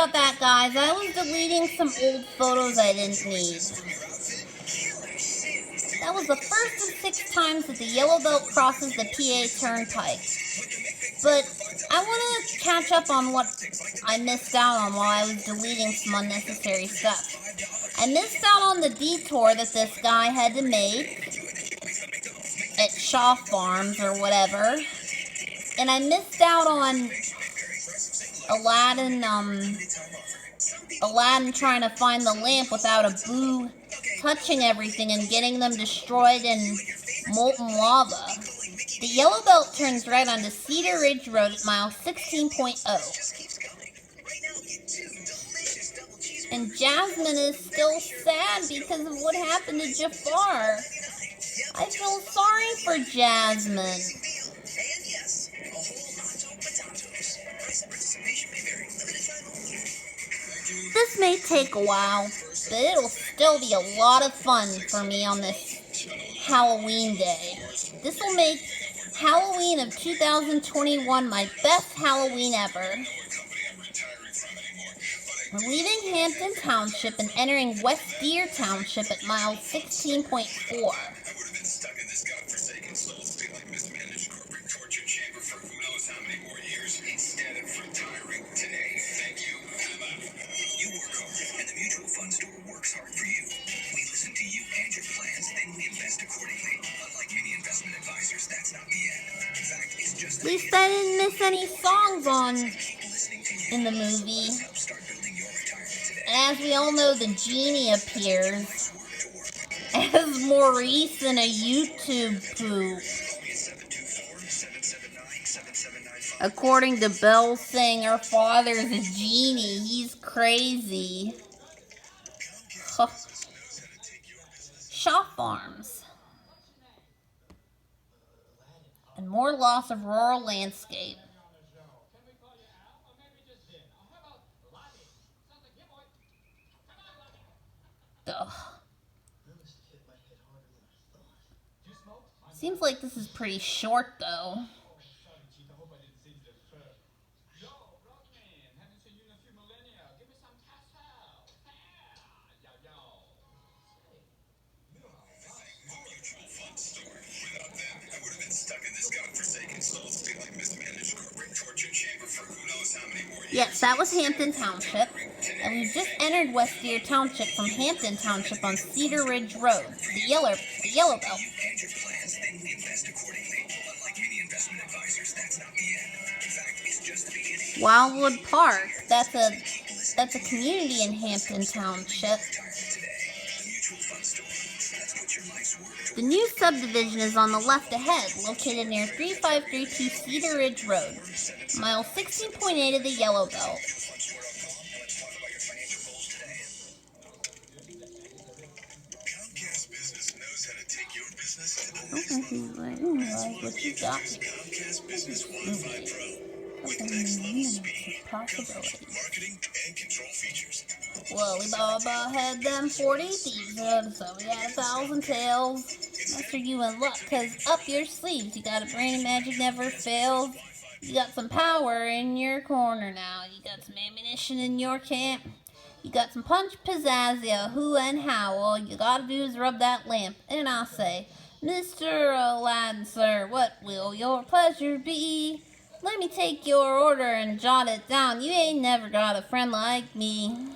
about that, guys. I was deleting some old photos I didn't need. That was the first of 6 times that the yellow belt crosses the PA Turnpike. But I want to catch up on what I missed out on while I was deleting some unnecessary stuff. I missed out on the detour that this guy had to make at Shaw Farms or whatever. And I missed out on Aladdin trying to find the lamp without a Boo touching everything and getting them destroyed in molten lava. The yellow belt turns right onto Cedar Ridge Road at mile 16.0. And Jasmine is still sad because of what happened to Jafar. I feel sorry for Jasmine. This may take a while, but it'll still be a lot of fun for me on this Halloween day. This will make Halloween of 2021 my best Halloween ever. We're leaving Hampton Township and entering West Deer Township at mile 16.4. At least I didn't miss any songs in the movie. And as we all know, the genie appears as Maurice in a YouTube poop. According to Belle saying her father's a genie, he's crazy. Shaw Farms. And more loss of rural landscape. Ugh. Seems like this is pretty short, though. Yes, that was Hampton Township, and we've just entered West Deer Township from Hampton Township on Cedar Ridge Road, the yellow belt. Wildwood Park, that's a community in Hampton Township. The new subdivision is on the left ahead, located near 3532 Cedar Ridge Road, mile 16.8 of the Yellow Belt. Okay, what you got? Well, Baba had them 40 thieves, so we had 1,000 tails. Master, you in luck, cause up your sleeves, you got a brain and magic never fails. You got some power in your corner now. You got some ammunition in your camp. You got some punch pizzazz, who and how. All you gotta do is rub that lamp, and I'll say, Mr. Aladdin, sir, what will your pleasure be? Let me take your order and jot it down. You ain't never got a friend like me.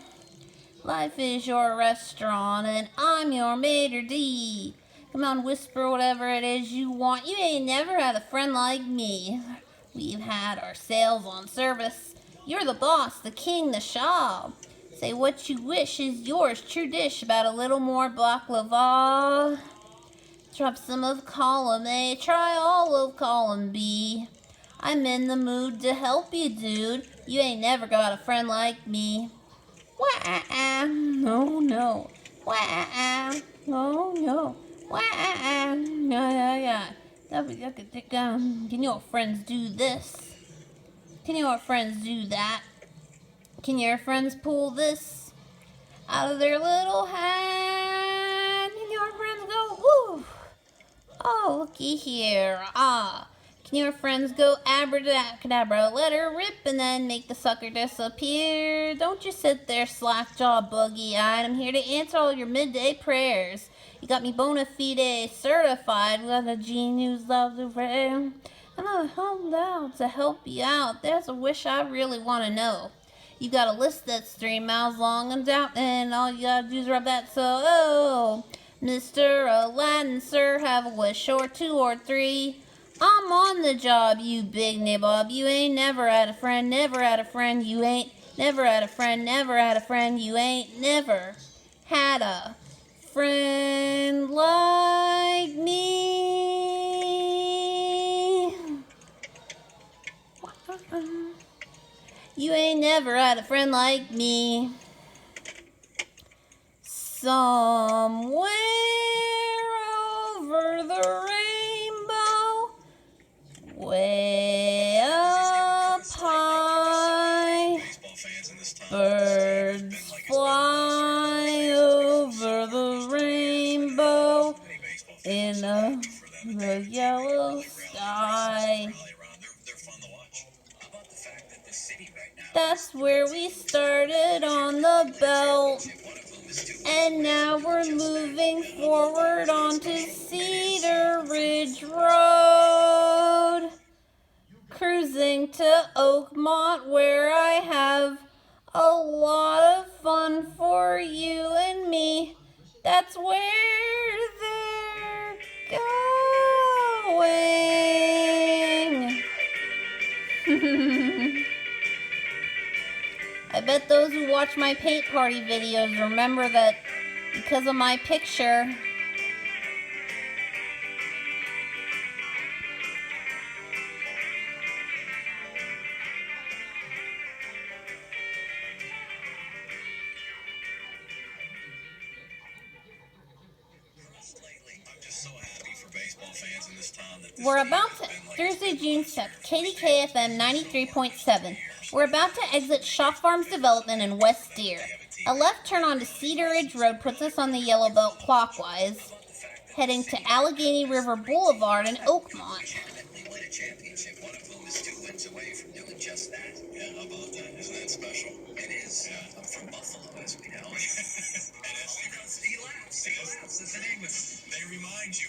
Life is your restaurant, and I'm your maitre d'. Come on, whisper whatever it is you want. You ain't never had a friend like me. We've had our sales on service. You're the boss, the king, the shah. Say what you wish is yours, true dish, about a little more baklava. Drop some of column A, try all of column B. I'm in the mood to help you, dude. You ain't never got a friend like me. Wah-ah-ah, no, no. Wah-ah-ah, no, no. Wah-ah-ah, yeah. Can your friends do this? Can your friends do that? Can your friends pull this out of their little hat? Can your friends go, woo? Oh, looky here. Can your friends go abracadabra, let her rip, and then make the sucker disappear? Don't just sit there slack-jawed, boogie-eyed. I'm here to answer all your midday prayers. You got me bona fide certified with a genius of the rain. And I'm home now to help you out. There's a wish I really want to know. You got a list that's 3 miles long and doubt, and all you gotta do is rub that so. Mr. Aladdin, sir, have a wish or 2 or 3. I'm on the job, you big nabob. You ain't never had a friend, never had a friend. You ain't never had a friend, never had a friend. You ain't never had a friend like me. You ain't never had a friend like me. Somewhere over the rainbow, way up high, birds fly over the rainbow in the yellow sky. That's where we started on the belt, and now we're moving forward onto Cedar Ridge Road, cruising to Oakmont, where I have a lot of fun for you and me. That's where they're going. I bet those who watch my paint party videos remember that because of my picture. We're about to, Thursday, June 7th, KDKFM 93.7. We're about to exit Shaw Farms Development in West Deer. A left turn onto Cedar Ridge Road puts us on the Yellow Belt clockwise, heading to Allegheny River Boulevard in Oakmont. They remind you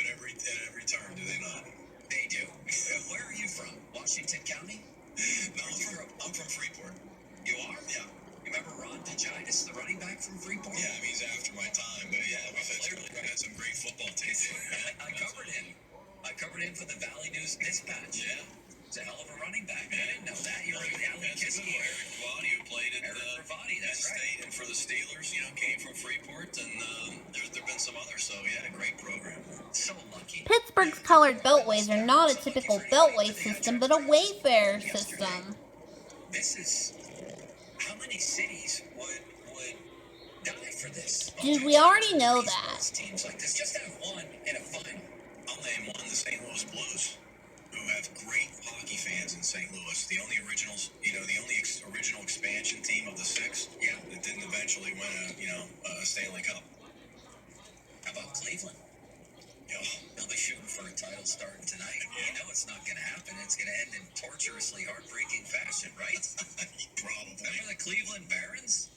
at every turn, do they not? They do. Where are you from? Washington County? No, I'm from Freeport. You are? Yeah. You remember Ron DeGitis, the running back from Freeport? Yeah, I mean, he's after my time, but yeah, we've had some great football teams. I covered him for the Valley News Dispatch. Yeah. He's a hell of a running back. I didn't know that. You're like Alan Kiski. Eric Ravati, who played at Penn State and for the Steelers, came from Freeport, and there's been some others, so yeah, great program. So lucky. Pittsburgh's colored beltways are not a typical beltway system, but a wayfarer system. This is how many cities would die for this? Dude, we already know that. Teams like this just have one in a final. I'll name one: the St. Louis Blues, who have great hockey fans in St. Louis. The only originals, the only original expansion team of the six, that didn't eventually win a Stanley Cup. How about Cleveland? They'll be shooting for a title starting tonight. You know it's not going to happen. It's going to end in torturously heartbreaking fashion, right? Probably. Remember the Cleveland Barons?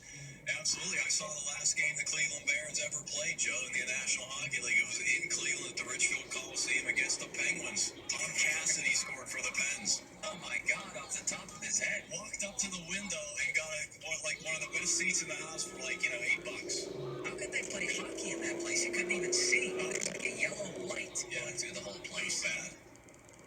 Absolutely. I saw the last game the Cleveland Barons ever played, Joe, in the National Hockey League. It was in Cleveland at the Richfield Coliseum against the Penguins. Tom Cassidy scored for the Pens. Oh, my God, off the top of his head. Walked up to the window and got one of the best seats in the house for $8. How could they play hockey in that place? You couldn't even see. It was like a yellow light going through the whole place. Bad.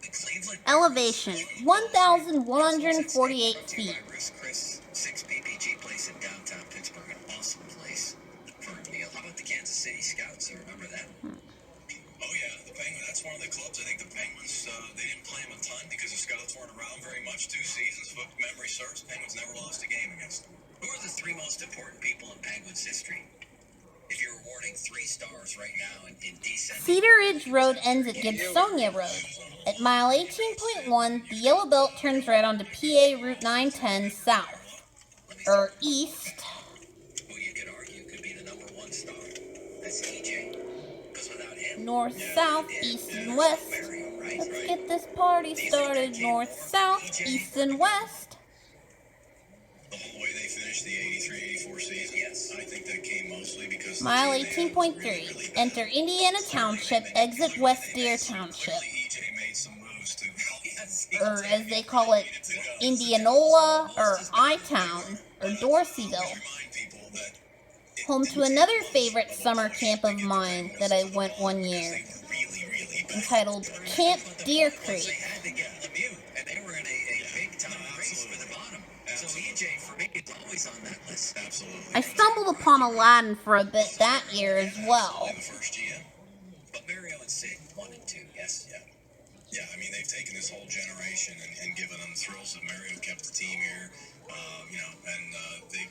The Cleveland Elevation, 1,148 feet. Chris, 6 PPG place in downtown Pittsburgh, an awesome place for a meal. How about the Kansas City Scouts? You remember that? Oh yeah, the Penguins. That's one of the clubs. I think the Penguins, they didn't play them a ton because the Scouts weren't around very much. 2 seasons, if memory serves. Penguins never lost a game against them. Who are the 3 most important people in Penguins history? If you're awarding 3 stars right now in descending... Cedar Ridge Road ends at Gibsonia Road. At mile 18.1, the yellow belt turns right onto PA Route 910 south, or east. Who you could argue could be the number 1 star. That's EJ. Because without him, North, Yeah, south, we did. east, Yeah, and that's west. Mario, right? Let's Right. get this party Do you think that started. came North, more from south, EJ east, or and west. the whole way they finished the 83-84 season? Yes. I think that came mostly because the Mile team they had was 18.3. really, really bad. Enter Indiana Township, exit West Deer Township. Clearly EJ made some moves to Or as they call it, Indianola, or I-Town, or Dorseyville. remind people that Home to another favorite summer camp of mine that I went one year, really, really bad. entitled Camp Deer Creek. They had to get Lemieux, and they were in a big time race for the bottom. So EJ, for me, is always on that list. Absolutely. I stumbled upon Aladdin for a bit that year as well. The first GM. But Mario and Sid, 1 and 2, yes. Yeah. Yeah, I mean, they've taken this whole generation and given them thrills that Mario kept the team here,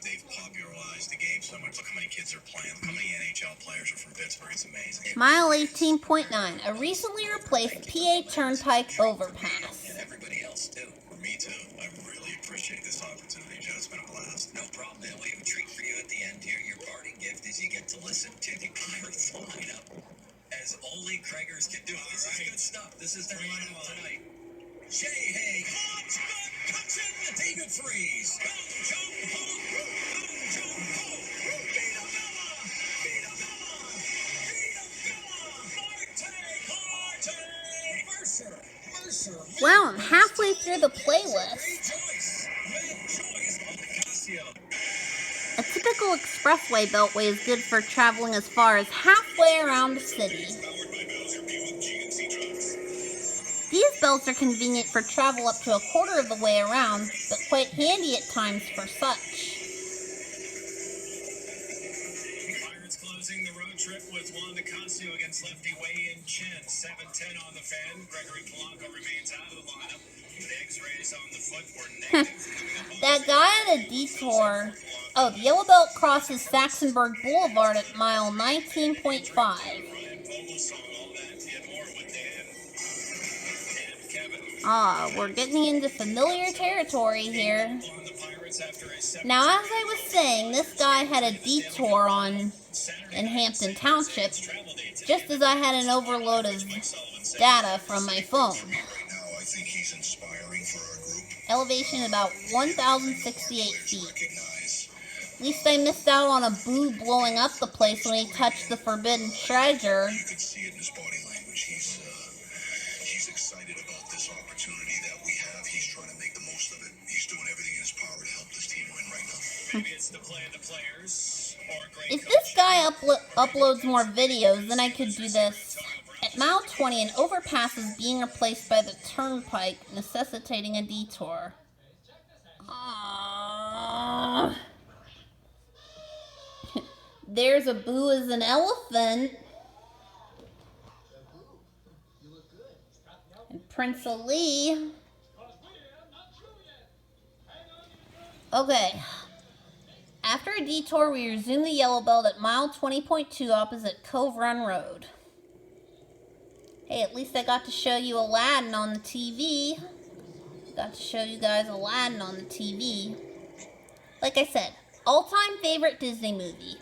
they've popularized the game so much. Look how many kids are playing. Look how many NHL players are from Pittsburgh. It's amazing. Mile 18.9, a recently replaced PA Turnpike overpass. And everybody else, too. For me, too. I really appreciate this opportunity, Joe. It's been a blast. No problem. And we have a treat for you at the end here. Your parting gift is you get to listen to the Pirates lineup as only Craigers can do. This is good stuff. This is their lineup tonight. Jay Hay, Hutchin, David Freeze, Well, I'm halfway through the playlist. A typical expressway beltway is good for traveling as far as halfway around the city. These belts are convenient for travel up to a quarter of the way around, but quite handy at times for such. Pirates closing the road trip with Juan Nicasio against lefty Wei-Yin Chen. 7-10 on the fan. Gregory Polanco remains out of the lineup. With X-rays on the foot were negative. That guy at a detour. Oh, the yellow belt crosses Saxonburg Boulevard at mile 19.5. Ah, we're getting into familiar territory here. Now, as I was saying, this guy had a detour in Hampton Township, just as I had an overload of data from my phone. Elevation about 1,068 feet. At least I missed out on a boo blowing up the place when he touched the forbidden treasure. You could see it in his body language. He's excited about this opportunity that we have. He's trying to make the most of it. He's doing everything in his power to help this team win right now. Maybe it's the play of the players or a great If this guy uploads more videos, then I could do this. At mile 20, an overpass is being replaced by the turnpike, necessitating a detour. There's a boo as an elephant. And Prince Ali. Okay. After a detour, we resume the yellow belt at mile 20.2 opposite Cove Run Road. Hey, at least I got to show you Aladdin on the TV. Got to show you guys Aladdin on the TV. Like I said, all-time favorite Disney movie.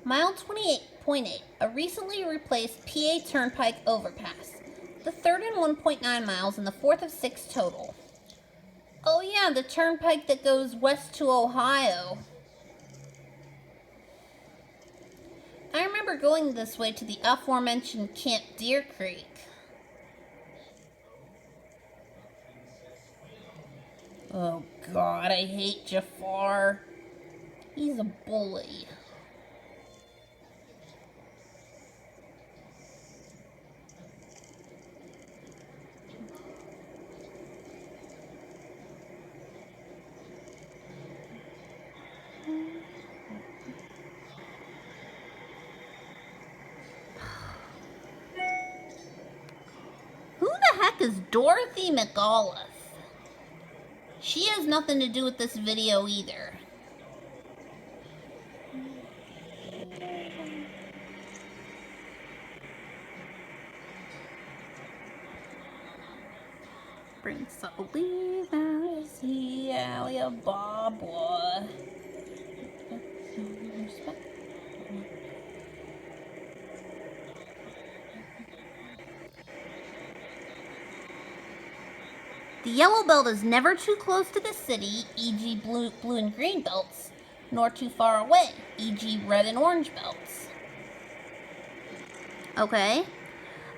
Mile 28.8, a recently replaced PA Turnpike overpass. The third in 1.9 miles and the fourth of 6 total. Oh yeah, the turnpike that goes west to Ohio. I remember going this way to the aforementioned Camp Deer Creek. Oh God, I hate Jafar. He's a bully. heck is Dorothy McAuliffe? She has nothing to do with this video either. Bring Sully out, see Alibaba. The yellow belt is never too close to the city, e.g. blue and green belts, nor too far away, e.g. red and orange belts. Okay?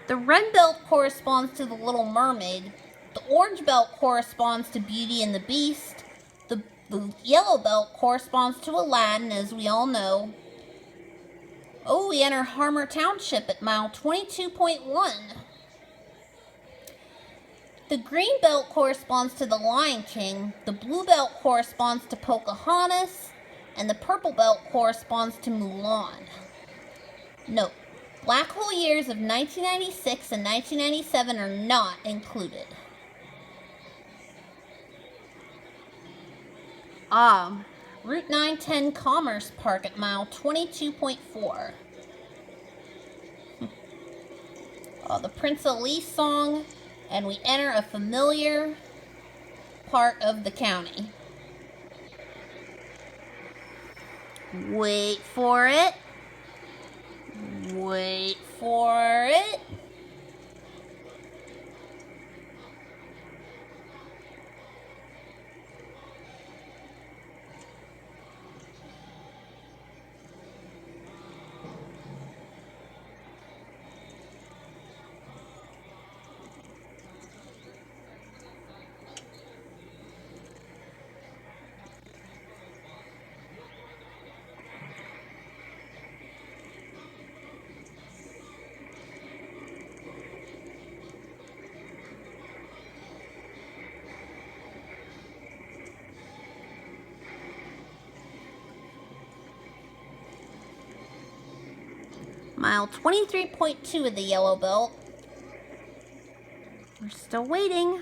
The red belt corresponds to the Little Mermaid. The orange belt corresponds to Beauty and the Beast. The yellow belt corresponds to Aladdin, as we all know. Oh, we enter Harmer Township at mile 22.1. The green belt corresponds to the Lion King, the blue belt corresponds to Pocahontas, and the purple belt corresponds to Mulan. Note, black hole years of 1996 and 1997 are not included. Route 910 Commerce Park at mile 22.4. The Prince Elise song, and we enter a familiar part of the county. Wait for it. Wait for it. Mile 23.2 of the yellow belt. We're still waiting.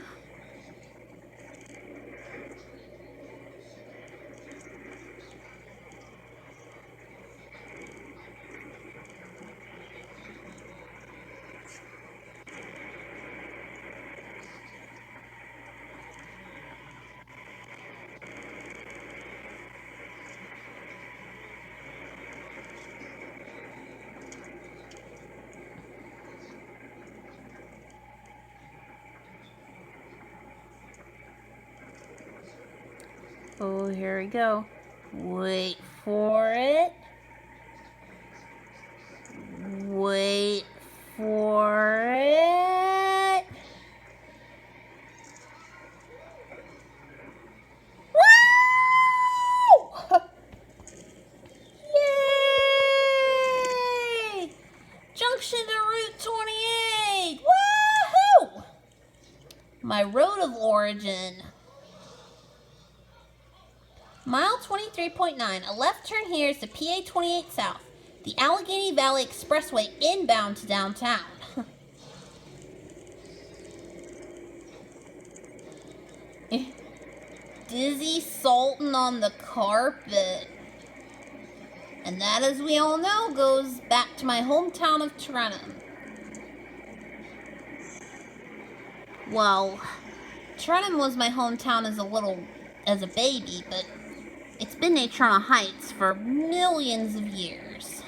Oh, here we go. Wait for it. Wait for it. Woo! Yay! Junction to Route 28. Woohoo! My road of origin. Mile 23.9, a left turn here is to PA 28 South, the Allegheny Valley Expressway inbound to downtown. Dizzy Sultan on the carpet. And that, as we all know, goes back to my hometown of Trenton. Well, Trenton was my hometown as a baby, but it's been Natrona Heights for millions of years.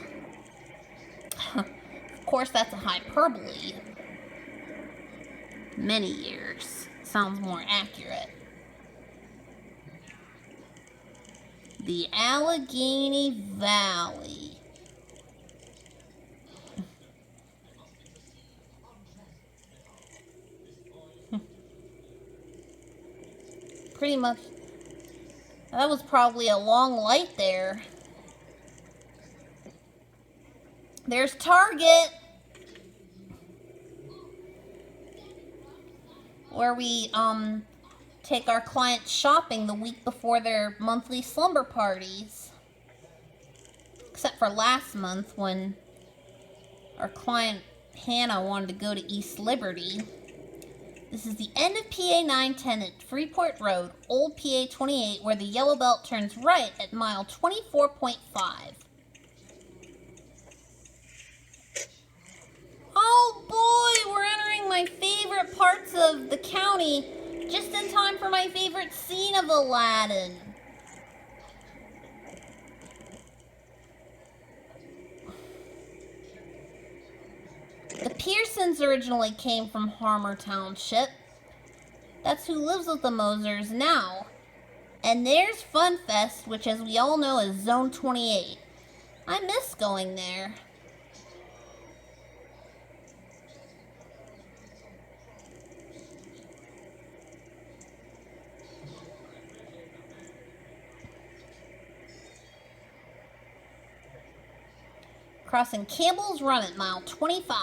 Of course, that's a hyperbole. Many years sounds more accurate. The Allegheny Valley. Pretty much. That was probably a long light there. There's Target, where we take our clients shopping the week before their monthly slumber parties. Except for last month when our client Hannah wanted to go to East Liberty. This is the end of PA 910 at Freeport Road, Old PA 28, where the yellow belt turns right at mile 24.5. Oh boy, we're entering my favorite parts of the county, just in time for my favorite scene of Aladdin. The Pearsons originally came from Harmer Township. That's who lives with the Mosers now. And there's Fun Fest, which as we all know is Zone 28. I miss going there. Crossing Campbell's Run at mile 25.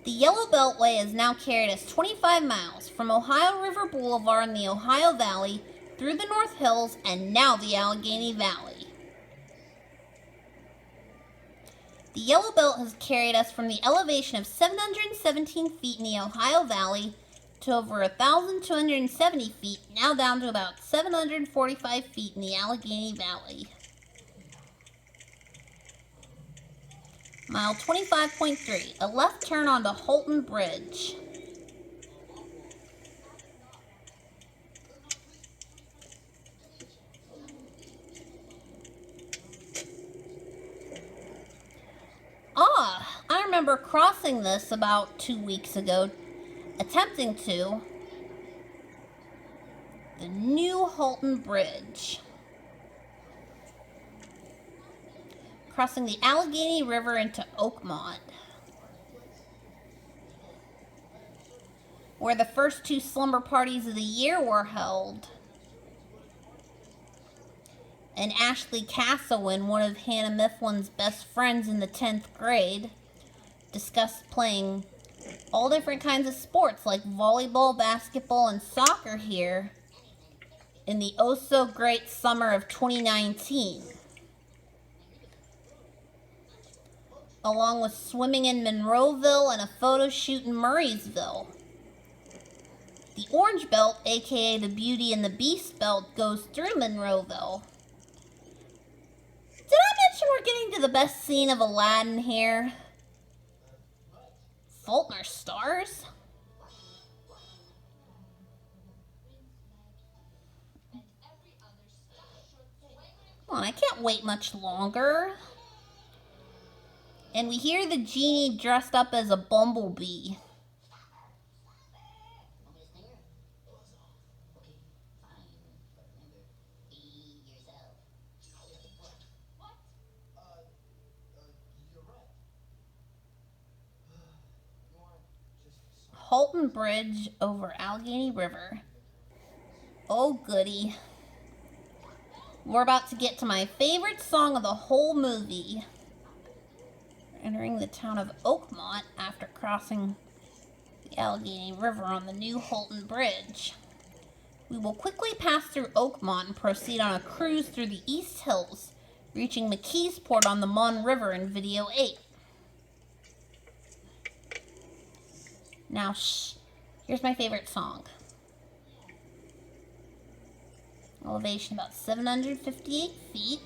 The Yellow Beltway has now carried us 25 miles from Ohio River Boulevard in the Ohio Valley through the North Hills and now the Allegheny Valley. The Yellow Belt has carried us from the elevation of 717 feet in the Ohio Valley to over 1,270 feet, now down to about 745 feet in the Allegheny Valley. Mile 25.3, a left turn onto Holton Bridge. I remember crossing this about 2 weeks ago, attempting to. The new Holton Bridge. Crossing the Allegheny River into Oakmont, where the first 2 slumber parties of the year were held. And Ashley Castleton, one of Hannah Mifflin's best friends in the 10th grade, discussed playing all different kinds of sports like volleyball, basketball, and soccer here in the oh-so-great summer of 2019. Along with swimming in Monroeville and a photo shoot in Murraysville. The Orange Belt, aka the Beauty and the Beast Belt, goes through Monroeville. Did I mention we're getting to the best scene of Aladdin here? Faulkner Stars? Come on, I can't wait much longer. And we hear the genie dressed up as a bumblebee. Holton Bridge over Allegheny River. Oh goody. We're about to get to my favorite song of the whole movie. Entering the town of Oakmont after crossing the Allegheny River on the new Holton Bridge. We will quickly pass through Oakmont and proceed on a cruise through the East Hills, reaching McKeesport on the Mon River in Video 8. Now, here's my favorite song. Elevation about 758 feet.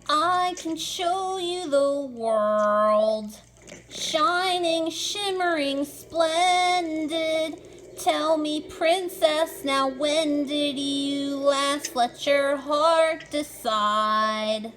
I can show you the world, shining, shimmering, splendid. Tell me, princess, now when did you last let your heart decide?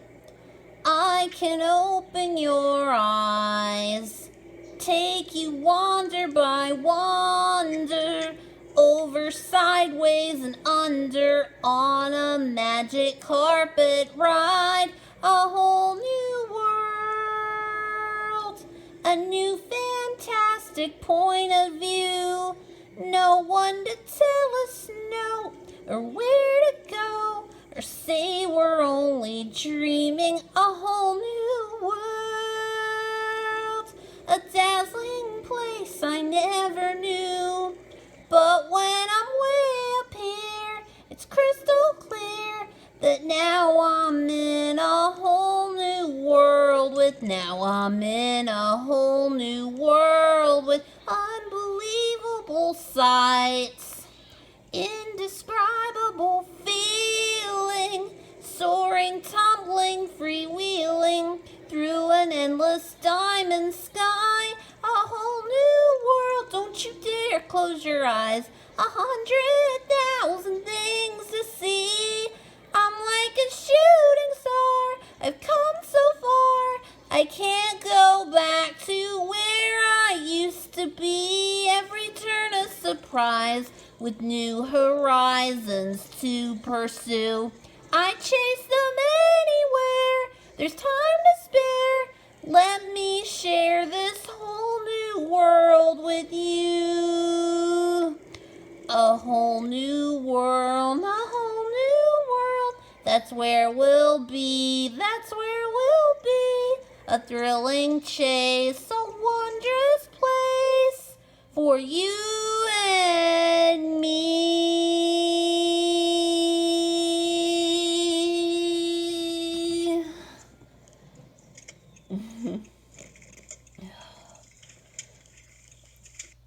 I can open your eyes, take you wander by wander, over, sideways, and under, on a magic carpet ride. A whole new world, a new fantastic point of view. No one to tell us no, or where to go, or say we're only dreaming. A whole new world, a dazzling place I never knew. But Now I'm in a whole new world with unbelievable sights, indescribable feeling, soaring, tumbling, freewheeling through an endless diamond sky. A whole new world, don't you dare close your eyes. 100,000 things to see. I'm like a shooting star, I've come so far, I can't go back to where I used to be. Every turn a surprise, with new horizons to pursue. I chase them anywhere, there's time to spare. Let me share this whole new world with you. A whole new world, that's where we'll be, a thrilling chase, a wondrous place for you and me.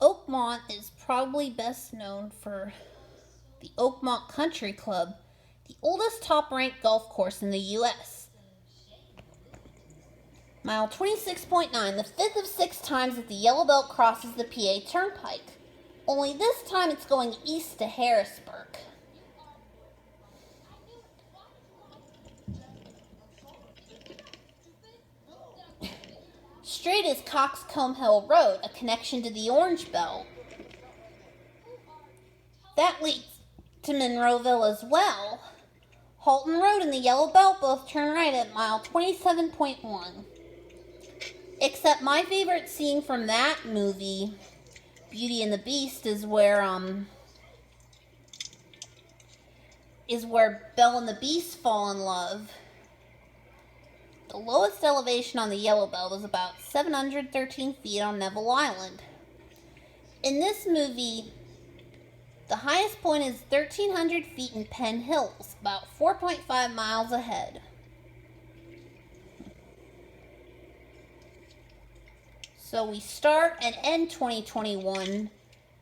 Oakmont is probably best known for the Oakmont Country Club, the oldest top-ranked golf course in the U.S. Mile 26.9, the fifth of 6 times that the Yellow Belt crosses the PA Turnpike. Only this time it's going east to Harrisburg. Straight is Coxcomb Hill Road, a connection to the Orange Belt. That leads to Monroeville as well. Halton Road and the Yellow Belt both turn right at mile 27.1. Except my favorite scene from that movie, Beauty and the Beast, is where Belle and the Beast fall in love. The lowest elevation on the Yellow Belt is about 713 feet on Neville Island. In this movie, the highest point is 1,300 feet in Penn Hills, about 4.5 miles ahead. So we start and end 2021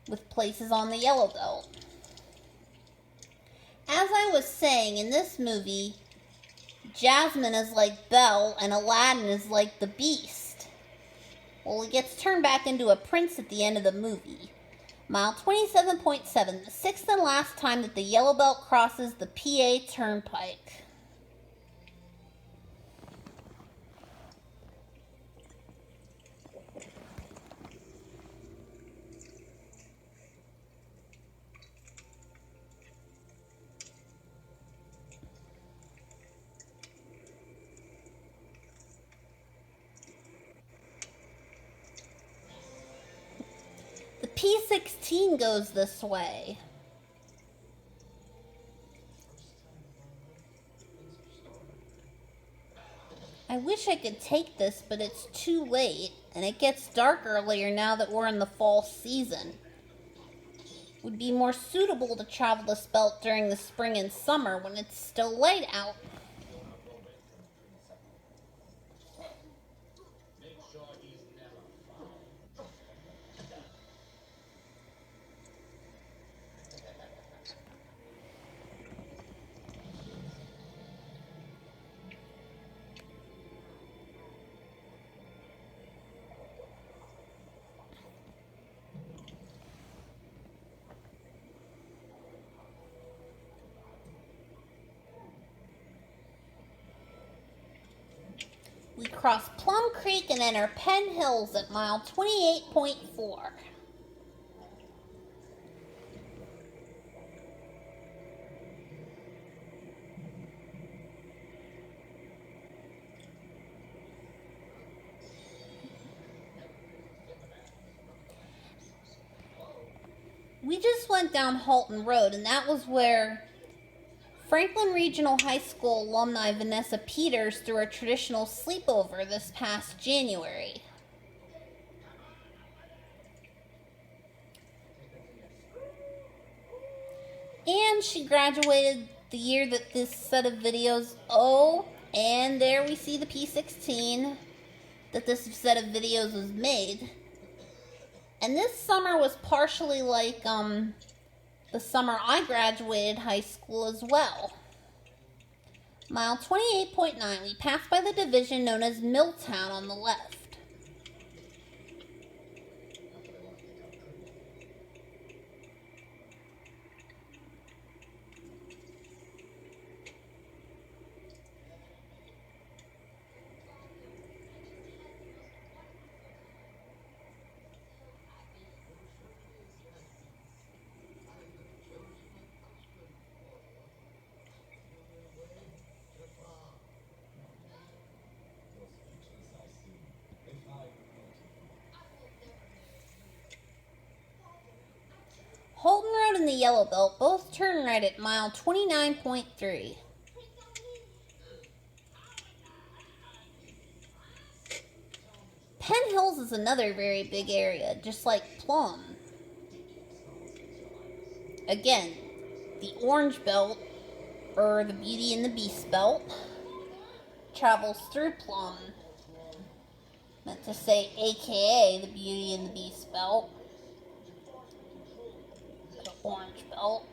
with places on the Yellow Belt. As I was saying, in this movie, Jasmine is like Belle and Aladdin is like the Beast. Well, he gets turned back into a prince at the end of the movie. Mile 27.7, the sixth and last time that the Yellow Belt crosses the PA Turnpike. The P16 goes this way. I wish I could take this, but it's too late, and it gets dark earlier now that we're in the fall season. It would be more suitable to travel this belt during the spring and summer when it's still light out. We cross Plum Creek and enter Penn Hills at mile 28.4. We just went down Halton Road, and that was where Franklin Regional High School alumni Vanessa Peters threw a traditional sleepover this past January. And she graduated the year that this set of videos. Oh, and there we see the P16 that this set of videos was made. And this summer was partially like the summer I graduated high school as well. Mile 28.9, we passed by the division known as Milltown on the left. Holton Road and the Yellow Belt both turn right at mile 29.3. Penn Hills is another very big area, just like Plum. Again, the Orange Belt, or the Beauty and the Beast Belt, travels through Plum. Meant to say AKA the Beauty and the Beast Belt. The Orange Belt.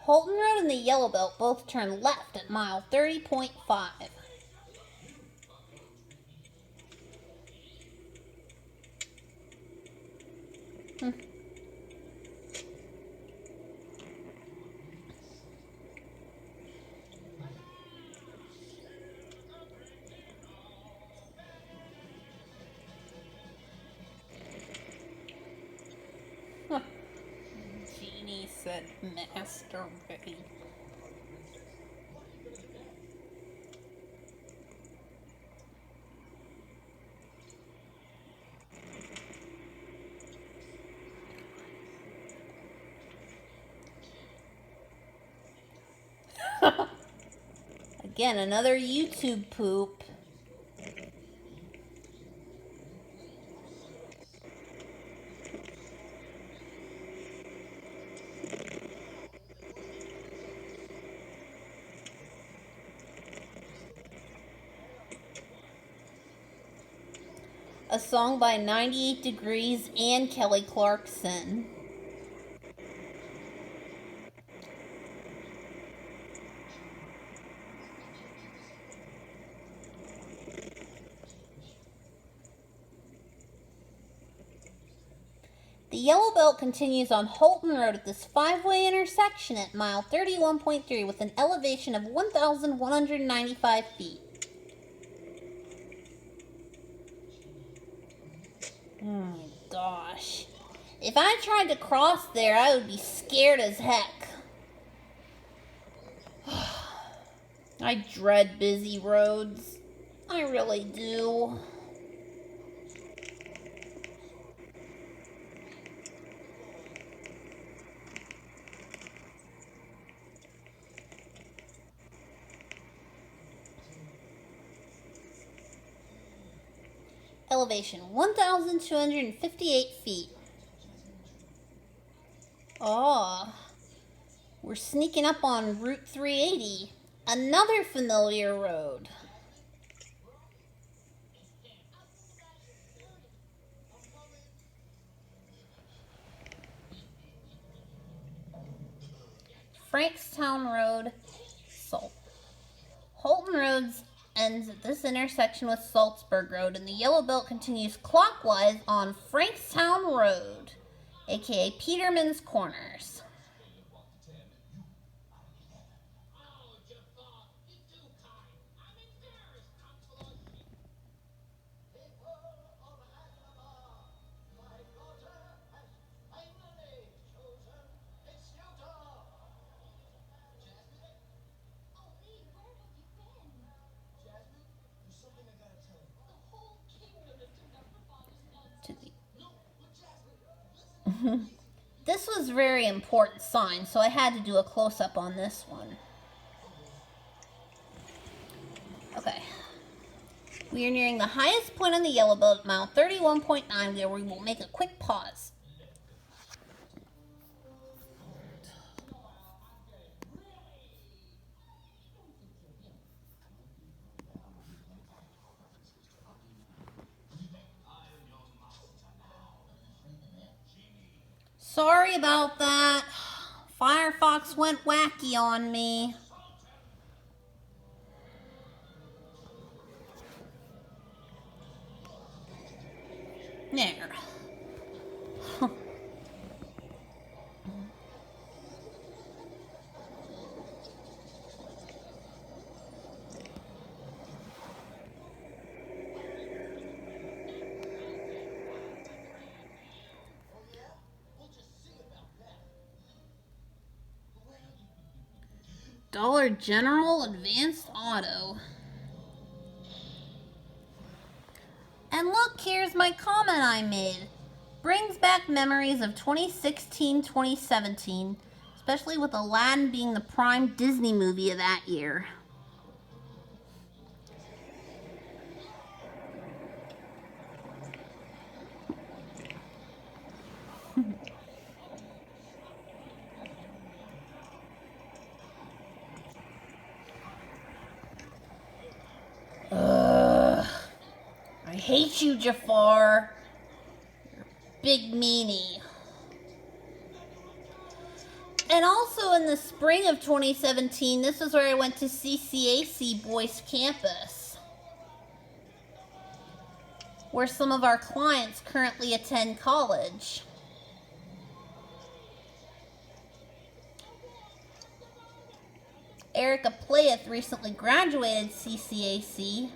Holton Road and the Yellow Belt both turn left at mile 30.5. Genie said masturbate. Again, another YouTube poop. A song by 98 Degrees and Kelly Clarkson. The Yellow Belt continues on Holton Road at this 5-way intersection at mile 31.3 with an elevation of 1,195 feet. Oh my gosh. If I tried to cross there, I would be scared as heck. I dread busy roads. I really do. Elevation 1,258 feet. Oh, we're sneaking up on Route 380, another familiar road. Frankstown Road, Salt. Holton Roads ends at this intersection with Salzburg Road, and the yellow belt continues clockwise on Frankstown Road, aka Peterman's Corners. This was a very important sign, so I had to do a close-up on this one. Okay. We are nearing the highest point on the yellow belt at mile 31.9, where we will make a quick pause. Sorry about that. Firefox went wacky on me. There. Dollar General Advanced Auto. And look, here's my comment I made. Brings back memories of 2016-2017, especially with Aladdin being the prime Disney movie of that year. I hate you, Jafar. You're a big meanie. And also in the spring of 2017, this is where I went to CCAC Boyce Campus, where some of our clients currently attend college. Erica Playeth recently graduated CCAC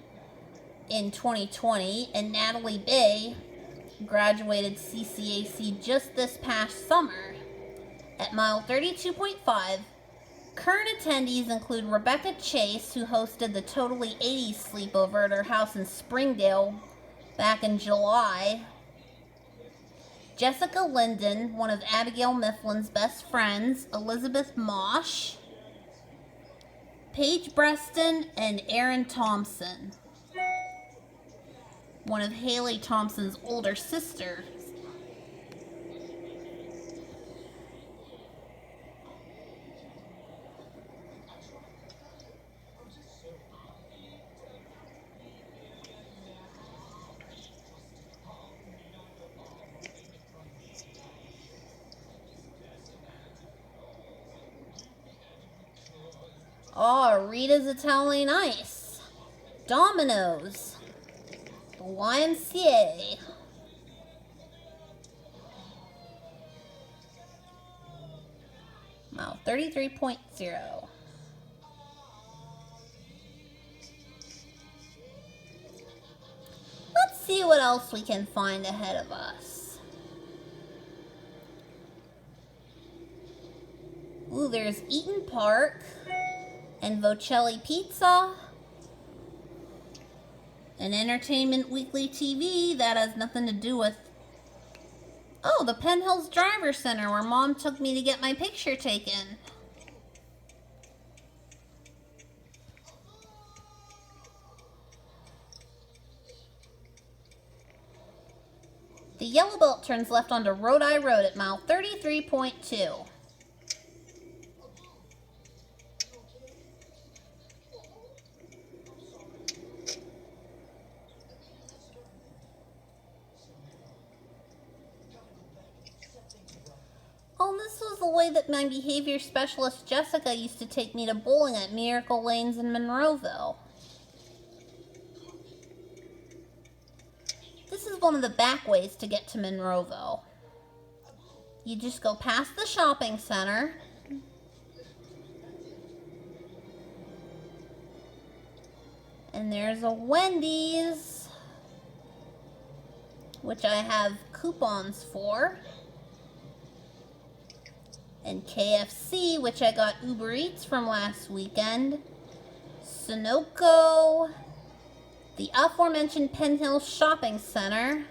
in 2020, and Natalie Bay graduated CCAC just this past summer. At mile 32.5, current attendees include Rebecca Chase, who hosted the Totally 80s sleepover at her house in Springdale back in July, Jessica Linden, one of Abigail Mifflin's best friends, Elizabeth Mosh, Paige Breston, and Erin Thompson, one of Haley Thompson's older sisters. Oh, Rita's Italian Ice, Domino's, the YMCA, mile 33.0. Let's see what else we can find ahead of us. Ooh, there's Eaton Park and Vocelli Pizza. And Entertainment Weekly TV, that has nothing to do with... Oh, the Penn Hills Driver Center, where Mom took me to get my picture taken. The yellow belt turns left onto Rodi Road at mile 33.2. Oh, this was the way that my behavior specialist Jessica used to take me to bowling at Miracle Lanes in Monroeville. This is one of the back ways to get to Monroeville. You just go past the shopping center. And there's a Wendy's, which I have coupons for. And KFC, which I got Uber Eats from last weekend. Sunoco. The aforementioned Penn Hills Shopping Center.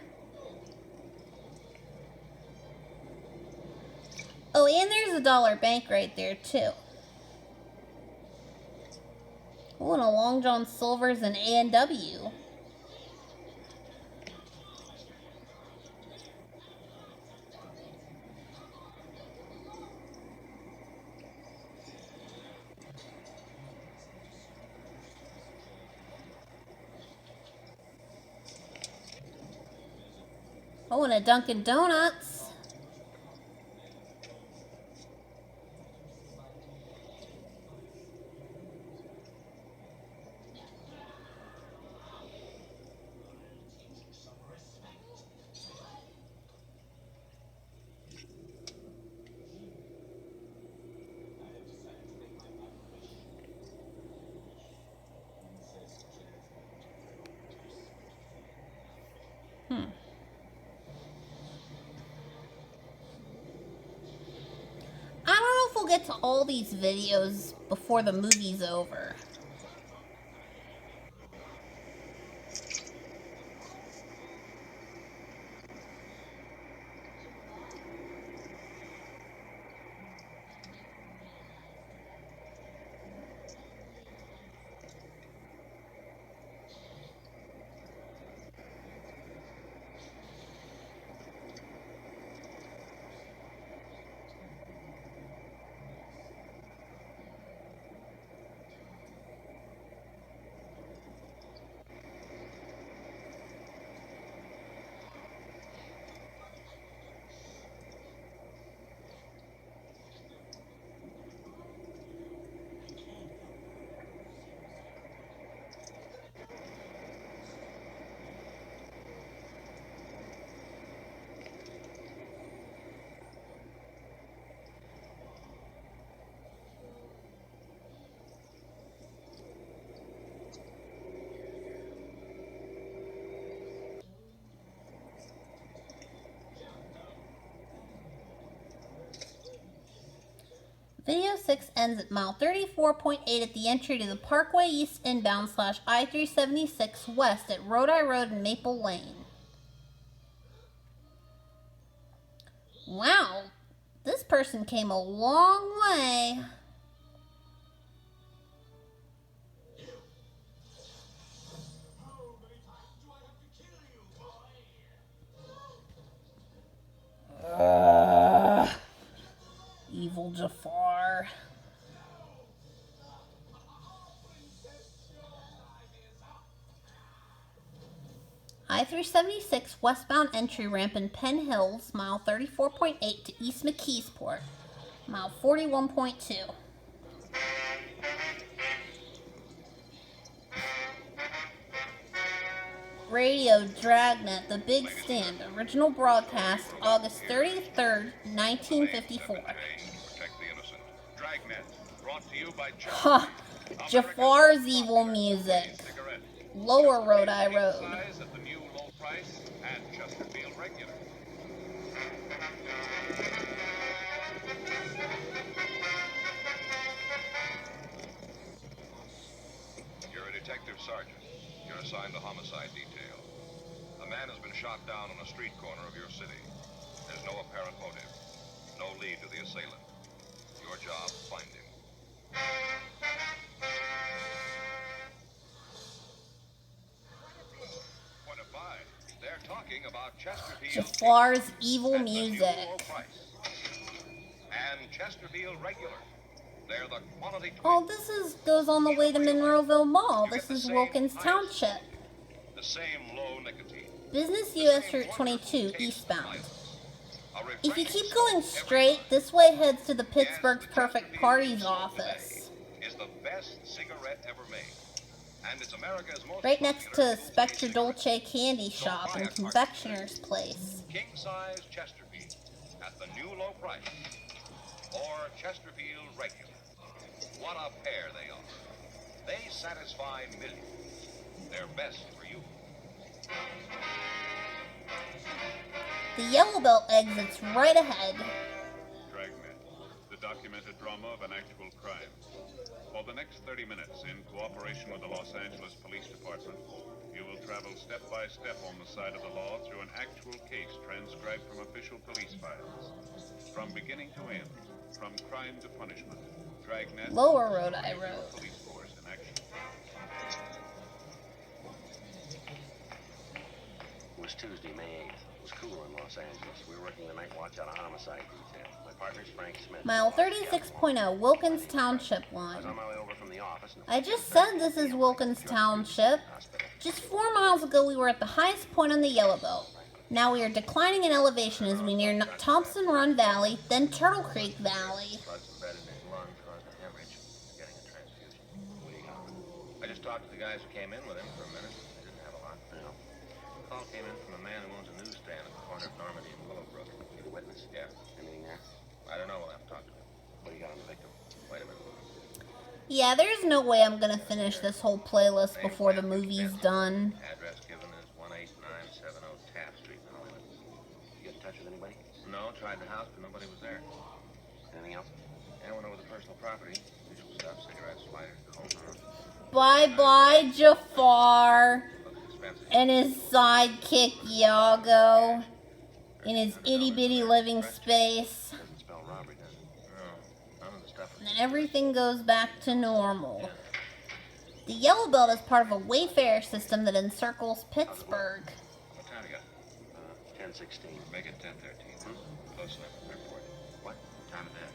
Oh, and there's a Dollar Bank right there, too. Oh, and a Long John Silver's and A&W. Oh, and a Dunkin' Donuts. I don't know if we'll get to all these videos before the movie's over. Video 6 ends at mile 34.8 at the entry to the Parkway East inbound / I-376 west at Rodi Road and Maple Lane. Wow, this person came a long way. Evil Jafar. I-376 westbound entry ramp in Penn Hills, mile 34.8 to East McKeesport, mile 41.2. Radio Dragnet, The Big Stand, original broadcast, August 33rd, 1954. Ha! Jafar's evil music. Lower Rodi Road. You're a detective sergeant. You're assigned to homicide shot down on a street corner of your city. There's no apparent motive, no lead to the assailant. Your job, find him. What a buy. They're talking about Chesterfield. Jafar's evil At the new music. low price. And Chesterfield regular. They're the quality Oh, twins. this goes on the way to Monroeville Mall. This is Wilkins Township. The same low nicotine. Business US Route 22, eastbound. If you keep going straight, this way heads to the Pittsburgh's Perfect Parties office. Is the best cigarette ever made. And it's America's most Right next popular to Spectre Dolce Candy Shop and Confectioner's Place. king-size Chesterfield at the new low price. Or Chesterfield regular. What a pair they are. They satisfy millions. They're best for you. The Yellow Belt exits right ahead. Dragnet, the documented drama of an actual crime. For the next 30 minutes, in cooperation with the Los Angeles Police Department, you will travel step by step on the side of the law through an actual case transcribed from official police files. From beginning to end, from crime to punishment, Dragnet, Lower Rodi Road. police force in action. It was Tuesday, May 8th. It was cooler in Los Angeles. We were working the night watch on a homicide detail. My partner's Frank Smith. Mile 36.0, Wilkins Township I was 1. on my way over from the office. And I just said this is Wilkins Township. Just 4 miles ago, we were at the highest point on the Yellow Belt. Now we are declining in elevation as we near Thompson Run Valley, then Turtle Creek Valley. Drugs embedded in his lung caused a hemorrhage. Getting a transfusion. What do you got? I just talked to the guys who came in with him for a minute. They didn't have a lot. You know, A call came in from a man who owns a newsstand at the corner of Normandy and Willowbrook. you the witness. Yeah. Anything there? I don't know. We'll have to talk to him. What do you got on the victim? Wait a minute. Yeah, there's no way I'm gonna finish this whole playlist before the movie's done. Address given is 18970 Taft Street in Hollywood. You get in touch with anybody? No, tried the house, but nobody was there. Anything else? And went over the personal property. Usual stuff, cigarettes, lighters, home run. Bye-bye, Jafar. Looks expensive. And his sidekick, Iago. In his itty-bitty living space. Doesn't spell robbery, does it? No, none of the stuff was... And then everything goes back to normal. The Yellow Belt is part of a Wayfarer system that encircles Pittsburgh. What time you got? 10:16. Make it 10:13. Close enough. Report. What? Time of that.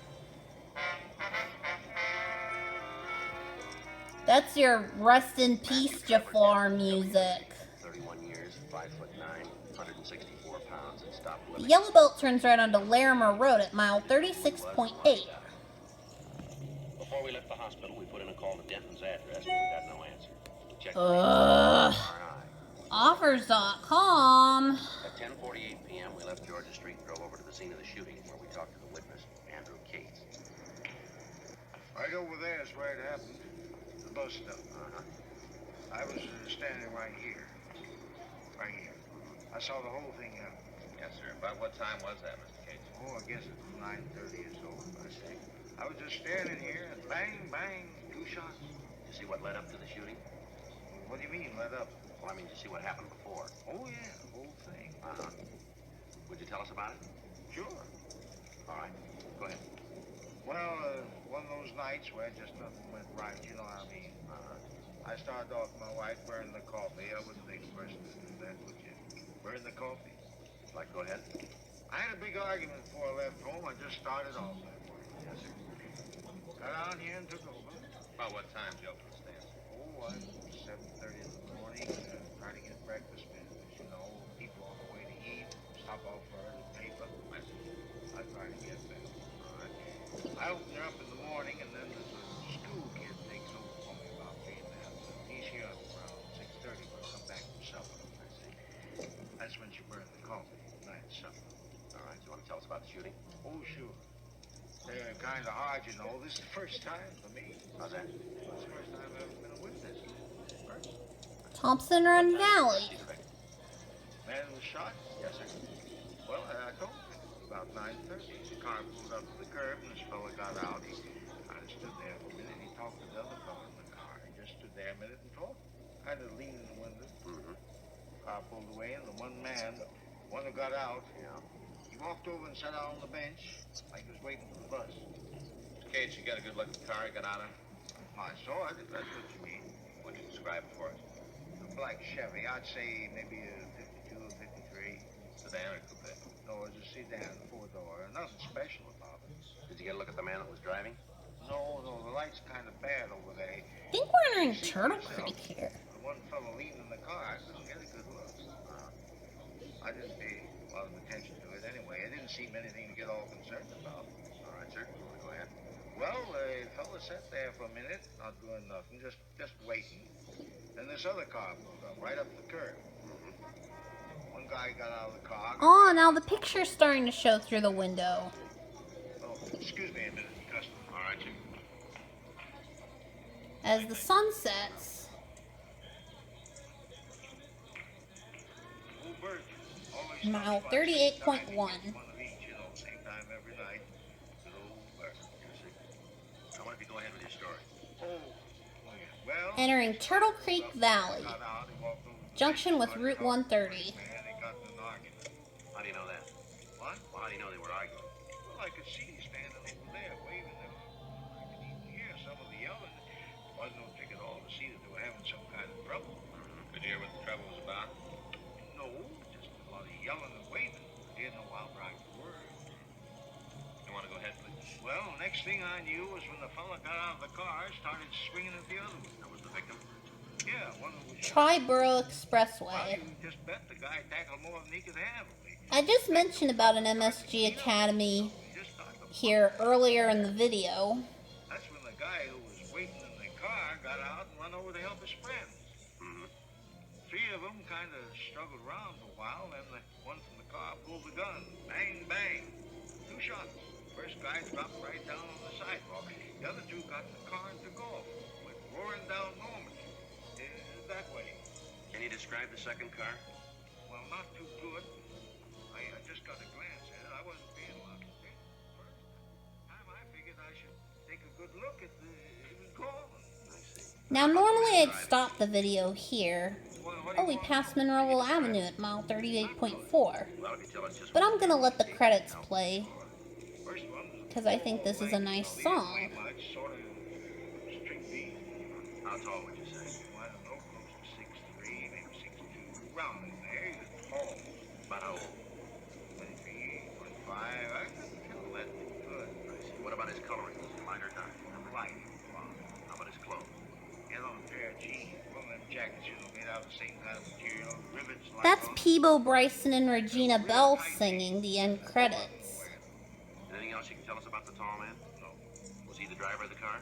That's your rest in peace, Jafar music. 31 years, 5'9", 164 pounds, and stopped The living. Yellow Belt turns right onto Larimer Road at mile 36.8. Before we left the hospital, we put in a call to Denton's address, but we got no answer. We checked the Ugh. MRI. Offers.com. At 10:48 p.m., we left Georgia Street and drove over to the scene of the shooting, where we talked to the witness, Andrew Cates. Right over there is where it happened. The bus stop. I was standing right here. Right here. I saw the whole thing happen. Yes, sir. About what time was that, Mr. Cates? Oh, I guess it's 9:30 or so, I say. I was just standing here and bang, bang, 2 shots. You see what led up to the shooting? What do you mean, let up? Well, I mean, you see what happened before. Oh, yeah, the whole thing. Would you tell us about it? Sure. All right. Go ahead. Well, one of those nights where just nothing went right, you know what I mean. I started off my wife burning the coffee. I wasn't the first to do that, would you? Burn the coffee. Like, go ahead. I had a big argument before I left home. I just started off that way. Yes, sir. Got on here and took over. About what time did you open the stand? Oh, 7:30 in the morning, trying to get breakfast business, you know, people on the way to eat, stop off for early paper. I try to get that. All right. I open her up in the morning, and then there's a school kid takes over for me about 3:30. He's here around 6:30, but come back from supper. I see. That's when she burned the coffee, night supper. All right. You want to tell us about the shooting? Oh, sure. They're kind of hard, you know. This is the first time for me. How's that? It's the first time I've ever been a witness. First. Thompson Run Valley. See the victim? Man was shot. Yes, sir. Well, I told you, about 9:30. The car pulled up to the curb, and this fella got out. He kind of stood there for a minute. He talked to the other fella in the car. He just stood there a minute and talked, kind of leaning in the window. Mm-hmm. car pulled away, and the one man, one who got out, he walked over and sat down on the bench like he was waiting for the bus. Cage, you got a good look at the car he got out of? I saw it, if that's what you mean. Would you describe it for us? A black Chevy, I'd say maybe a 52 or 53. Sedan or coupe? No, it was a sedan, four-door. Nothing special about it. Did you get a look at the man that was driving? No, the light's kind of bad over there. I think we're entering Turtle Creek here. The one fellow leaning in the car, I couldn't get a good look. I didn't pay a lot of attention to it anyway. It didn't seem anything to get all concerned about. All right, sir. You want to go ahead? Well, the fella sat there for a minute, not doing nothing, just waiting. Then this other car pulled up, right up the curb. One guy got out of the car. Oh, now the picture's starting to show through the window. Oh, excuse me a minute, customer. All right, sir. As the sun sets, Old Bert always mile stops by 38.1. One of each, same time every night. Good old Bert. I want you to go ahead with your story. Oh, well, Entering Turtle Creek Valley, got out, he walked over to the junction with bench, Route 130. man, they got in an argument. How do you know that? What? Well, how do you know they were arguing? Well, I could see you standing over there waving them. I could even hear some of the yelling. There wasn't no trick at all to see that they were having some kind of trouble. Could you hear what the trouble was about? No, just a lot of yelling and waving. Didn't know how bright the word. You want to go ahead, please? Well, next thing I knew was when the fella got out of the car, started swinging at the other one. That was the victim. Yeah, one of them was Triborough Well, Expressway. you just bet the guy tackled more than he could handle. I just mentioned about an MSG Academy He just started to here earlier in the video. That's when the guy who was waiting in the car got out and went over to help his friends. Three of them kind of struggled around for a while, then the one from the car pulled the gun. Bang, bang. 2 shots. First guy dropped right down on the sidewalk. The other 2 got in the car and took off. Went roaring down Normandy. That way. Can you describe the second car? Well, not too good. I just got a glance at it. I wasn't paying a lot of attention first. Time I figured I should take a good look at the calling. Now normally I'd stop the video here. Oh, we passed Monroeville Avenue at mile 38.4. Well, if you tell us just But I'm gonna let the credits play, First one was because I think this is a nice song. much, sort of street beat. how tall would you say? I don't know, close to 6'3", maybe 6'2", round in there. He was tall, About how old? 23, 25. I couldn't tell that good. What about his coloring? Was it light or dark? Light. How about his clothes? He had on a pair of jeans, one of them jackets, made out of the same kind of material, rivets like That's on. Peebo Bryson and Regina Bell singing the end credits. Anything else you can tell us about the tall man? No. Was he the driver of the car?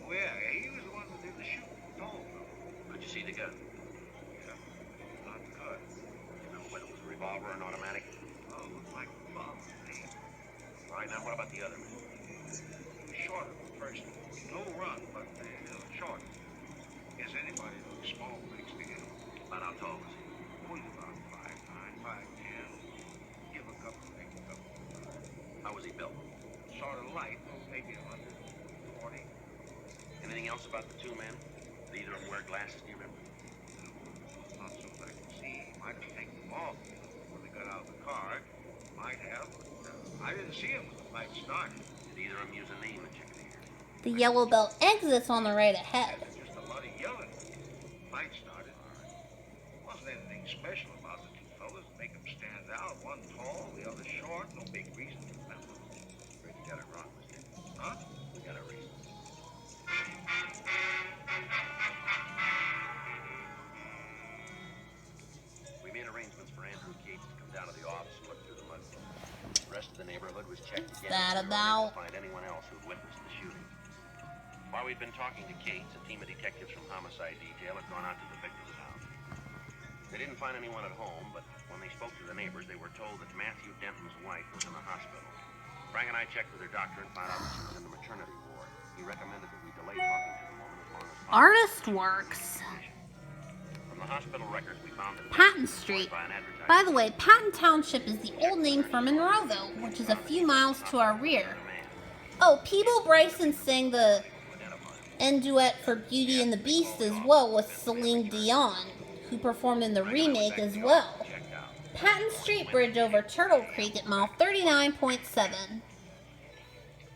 Oh, yeah, he was the one who did the shooting. Tall, though. Could you see the gun? Yeah. Not good. You know whether it was a revolver or an automatic? Oh, looked like a bomb. All right, now what about the other man? He was short of the first one. No run, but short. Guess anybody looks small next to him. About how tall was he? Oh, he's about 5'9", 5'10". Give a couple, take a couple. How was he built? Sort of light, maybe 140. Anything else about the 2 men? Did either of them wear glasses, do you remember? Not so that I can see. He might have taken them off before they got out of the car. Might have, but I didn't see him when the fight started. Did either of them use a name that you could hear? The Yellow Bell exits on the right ahead. Just a lot of yelling. Fight started. Wasn't anything special about the 2 fellas to make them stand out. One tall, the other short. No big reason to remember. We got it wrong, Mr. Huh? We got a reason. We made arrangements for Andrew Cates to come down to the office and look through the mud. The rest of the neighborhood was checked What's again. that We were unable about? to find anyone else who'd witnessed the shooting. While we'd been talking to Cates, a team of detectives from Homicide Detail had gone out to the victim's house. They didn't find anyone at home, but when they spoke to the neighbors, they were told that Matthew Denton's wife was in the hospital. Frank and I checked with her doctor and found out that she was in the maternity ward. He recommended that we delay talking to the woman as long as possible. Artist Works. From the hospital records, we found that Patton Street. by an advertisement. By the way, Patton Township is the old name for Monroeville, which is a few miles to our rear. Oh, Peebo Bryson sang the end duet for Beauty and the Beast as well with Celine Dion. who performed in the remake as well. Patton Street Bridge over Turtle Creek at mile 39.7.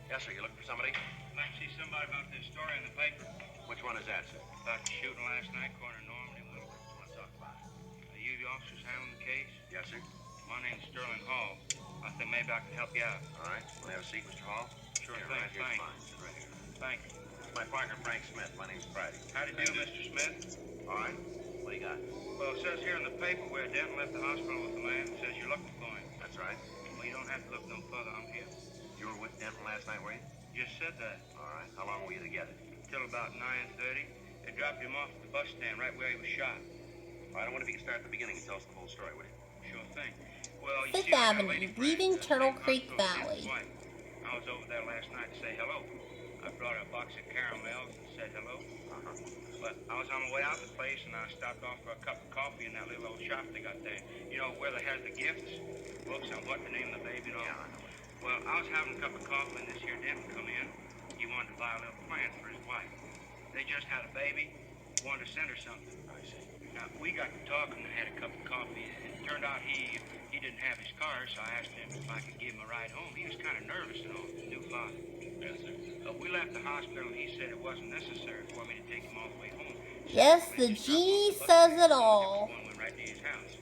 Yes, sir. You looking for somebody? I'd like to see somebody about this story in the paper. Which one is that, sir? About the shooting last night, corner Normandy and Wilbur. Want to talk about it? Are you the officers handling the case? Yes, sir. My name's Sterling Hall. I think maybe I can help you out. All right. Want to have a seat, Mr. Hall? Sure Here, thing, right here's thanks. mine. Sit right here. Thank you. It's my partner, Frank Smith. My name's Friday. How do you do, Mr. Smith? All right. What do you got? Well, it says here in the paper where Denton left the hospital with the man. It says you're looking for him. That's right. Well, you don't have to look no further. I'm here. You were with Denton last night, were you? Just said that. All right. How long were you together? Till about 9:30. They dropped him off at the bus stand right where he was shot. All right. I wonder if you can start at the beginning and tell us the whole story, will you? Sure thing. Well, you Fifth see, I got a Avenue, lady friend, leaving Turtle named Creek Martha, Valley. Denton's wife. I was over there last night to say hello. I brought her a box of caramels and said hello. Uh-huh. But I was on my way out the place and I stopped off for a cup of coffee in that little old shop they got there. You know, where they has the gifts, books on what to name the baby and all. Yeah, I know it. Well, I was having a cup of coffee and this here Denton come in. He wanted to buy a little plant for his wife. They just had a baby, wanted to send her something. I see. Now, we got to talking and had a cup of coffee. It turned out he didn't have his car, so I asked him if I could give him a ride home. He was kind of nervous and all, his new father. Yes, sir. We left the hospital and he said it wasn't necessary for me to take him all the way home. Yes, the genie says it all. One went right to his house.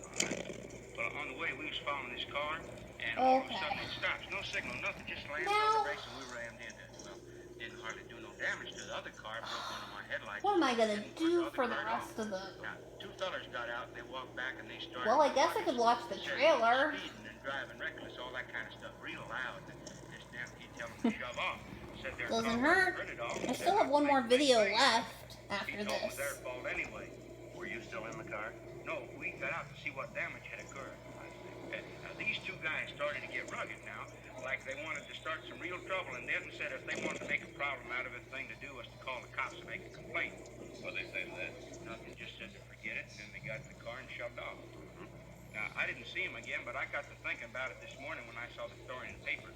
Well, on the way, we was following this car, and all of a sudden it stops. No signal, nothing, just slammed on the brakes and we rammed into it. Well, didn't hardly do no damage to the other car, broke one of my headlights. What am I gonna do for the rest of the... Now, two fellers got out, they walked back and they started... Well, I guess I could watch the trailer. Speeding and driving reckless, all that kind of stuff, real loud. This damn kid tell them to shove off. Said their Doesn't car hurt. printed off. I still have one more video left after He told it was their this. fault anyway. Were you still in the car? No, we got out to see what damage had occurred. Now, these two guys started to get rugged now, like they wanted to start some real trouble, and Denton said if they wanted to make a problem out of it, the thing to do was to call the cops and make a complaint. What did they say to that? Nothing, just said to forget it, and then they got in the car and shoved off. Now, I didn't see him again, but I got to thinking about it this morning when I saw the story in the paper.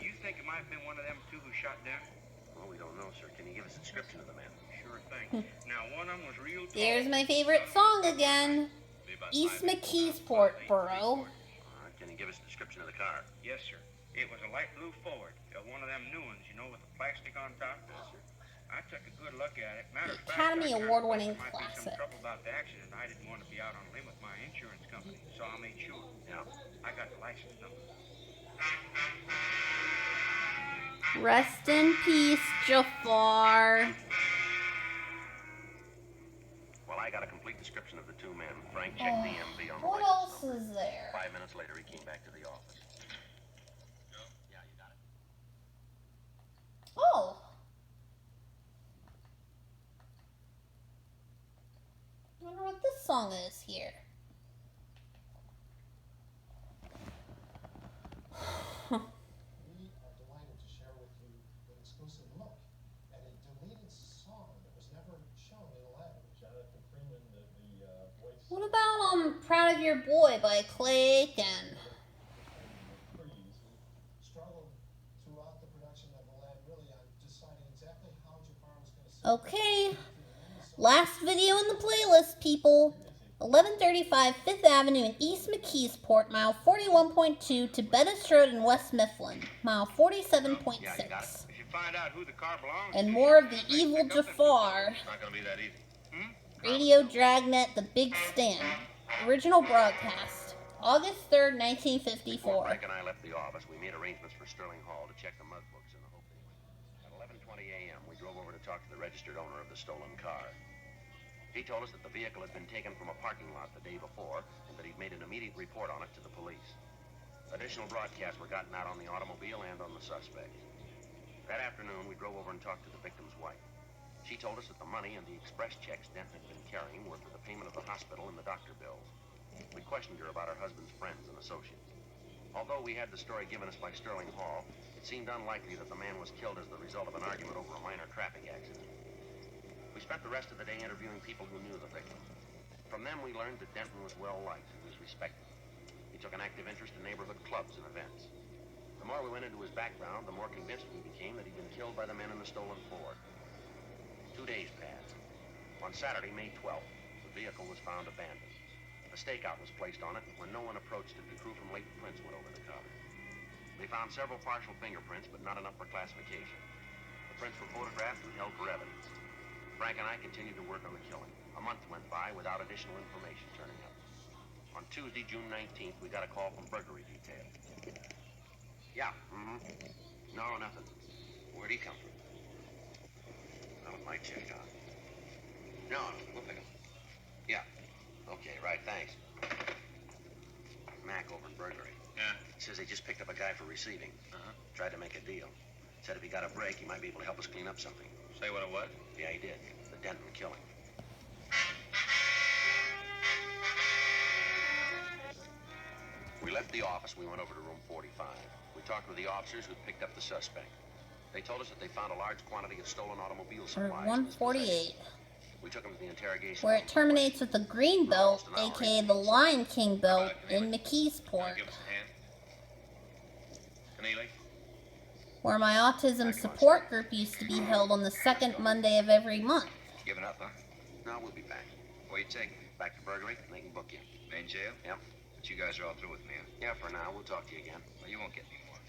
You think it might have been one of them two who shot Denton? Well, we don't know, sir. Can you give us a description of the man? Sure thing. Now, one of them was real tall. Here's my favorite song again. Be about East 5 inches. McKeesport Borough. All right. Can you give us a description of the car? Yes, sir. It was a light blue Ford. One of them new ones, you know, with the plastic on top. Yes, sir. I took a good look at it. Matter of fact, Academy I kinda Award-winning thought there might be some classic. trouble about the accident. I didn't want to be out on a limb with my insurance company, so I made sure. Yeah. I got the license number. Rest in peace, Jafar. Well, I got a complete description of the two men. Frank checked the MV on the What license else number. is there? 5 minutes later, he came back to the office. Yeah, you got it. Oh. I wonder what this song is here. We are delighted to share with you an exclusive look at a deleted song that was never shown in Aladdin. Jonathan Freeman, the voice What about Proud of Your Boy by Clay Aiken? Freeze, who struggled throughout the production of Aladdin, really on deciding exactly how Jafar was going to sing. Okay. Last video in the playlist, people. 1135 Fifth Avenue in East McKeesport, mile 41.2 to Bettis Road in West Mifflin, mile 47.6. Yeah, you got it. If you find out who the car belongs And to, more of the just evil pick up and- Jafar. It's not going to be that easy. Radio Dragnet, The Big Stand. Original broadcast. August 3rd, 1954. Before Frank and I left the office, we made arrangements for Sterling Hall to check the mug books in the hope that at 11:20 a.m., we drove over to talk to the registered owner of the stolen car. He told us that the vehicle had been taken from a parking lot the day before and that he'd made an immediate report on it to the police. Additional broadcasts were gotten out on the automobile and on the suspect. That afternoon, we drove over and talked to the victim's wife. She told us that the money and the express checks Denton had been carrying were for the payment of the hospital and the doctor bills. We questioned her about her husband's friends and associates. Although we had the story given us by Sterling Hall, it seemed unlikely that the man was killed as the result of an argument over a minor traffic accident. We spent the rest of the day interviewing people who knew the victim. From them, we learned that Denton was well-liked and was respected. He took an active interest in neighborhood clubs and events. The more we went into his background, the more convinced we became that he'd been killed by the men in the stolen Ford. 2 days passed. On Saturday, May 12th, the the vehicle was found abandoned. A stakeout was placed on it, and when no one approached it, the crew from Leighton Prince went over the car. They found several partial fingerprints, but not enough for classification. The prints were photographed and held for evidence. Frank and I continued to work on the killing. A month went by without additional information turning up. On Tuesday, June 19th, we got a call from burglary detail. Yeah, No, nothing. Where'd he come from? Well, it might check out. No, we'll pick him. Yeah. Okay, right, thanks. Mac over in burglary. Yeah. Says they just picked up a guy for receiving. Tried to make a deal. Said if he got a break, he might be able to help us clean up something. Say what it was? Yeah, he did. The Denton killing. We left the office. We went over to room 45. We talked with the officers who picked up the suspect. They told us that they found a large quantity of stolen automobile Or supplies. 148. We took him to the interrogation Where room. it terminates with the green belt, aka the Lion King belt, in McKeesport. Give us a hand. Keneally? Where my autism support group used to be held on the second Monday of every month. Giving up, huh? No, we'll be back. Where you taking? Back to burglary, and they can book you. Main jail? Yep. But you guys are all through with me, huh? Yeah, for now. We'll talk to you again. Well, you won't get any more.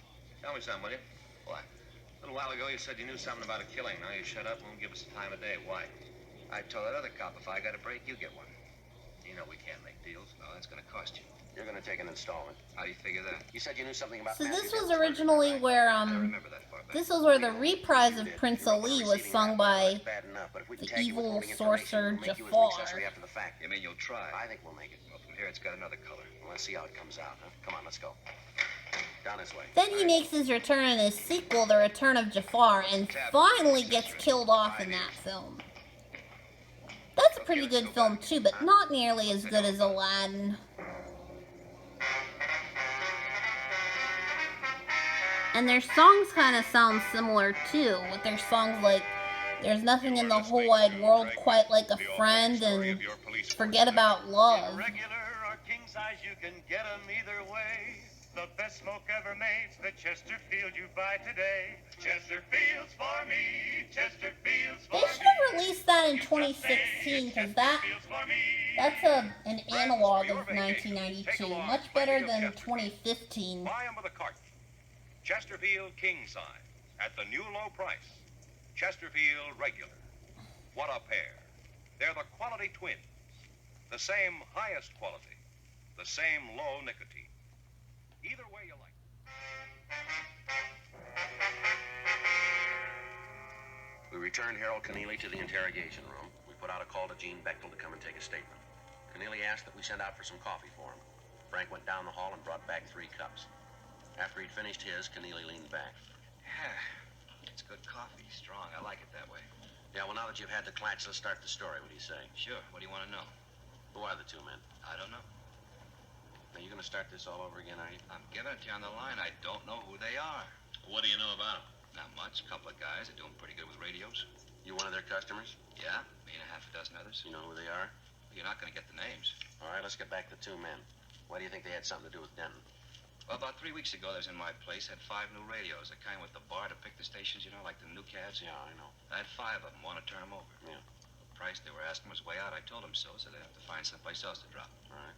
Tell me something, will you? Why? A little while ago, you said you knew something about a killing. Now you shut up and won't give us the time of day. Why? I told that other cop if I got a break, you get one. You know we can't make deals. No, that's going to cost you. You're going to take an installment. How do you figure that? You said you knew something about So Matthew this was Denton's originally murder, where, I don't remember that far back. this was where the reprise of Prince You're not Ali gonna was receive sung any by that's bad enough, but if we can the tag you with evil holding information, sorcerer we'll make you as an Jafar. accessory after the fact. You mean you'll try? I think we'll make it. Well, from here it's got another color. Well, let's see how it comes out, huh? Come on, let's go. Down this way. Then he makes his return in his sequel, The Return of Jafar, and finally gets killed off in that film. That's a pretty good film too, but not nearly as good as Aladdin. And their songs kind of sound similar too, with their songs like There's Nothing in the Whole Wide World Quite Like a Friend and Forget About Love. Regular or king size, you can get 'em either way. The best smoke ever made's the Chesterfield you buy today. Chesterfield's for me, Chesterfield's for They me. should have released that in 2016, because that's an analog of 1992. Much better than 2015. Buy 'em by the carton. Chesterfield king size at the new low price. Chesterfield regular. What a pair. They're the quality twins. The same highest quality. The same low nicotine. Either way you like. We returned Harold Keneally to the interrogation room. We put out a call to Gene Bechtel to come and take a statement. Keneally asked that we send out for some coffee for him. Frank went down the hall and brought back 3 cups. After he'd finished his, Keneally leaned back. It's good coffee, strong. I like it that way. Yeah, well, now that you've had the clatch, let's start the story. What do you say? Sure. What do you want to know? Who are the 2 men? I don't know. Now, you going to start this all over again, are you? I'm giving it to you on the line. I don't know who they are. What do you know about them? Not much. A couple of guys. They're doing pretty good with radios. You one of their customers? Yeah, me and a half a dozen others. You know who they are? You're not going to get the names. All right, let's get back to 2 men. Why do you think they had something to do with Denton? Well, about 3 weeks ago, they was in my place. Had 5 new radios. The kind with the bar to pick the stations, you know, like the new cabs. Yeah, I know. I had 5 of them. Want to turn them over. Yeah. The price they were asking was way out. I told them so they'd have to find someplace else to drop. All right.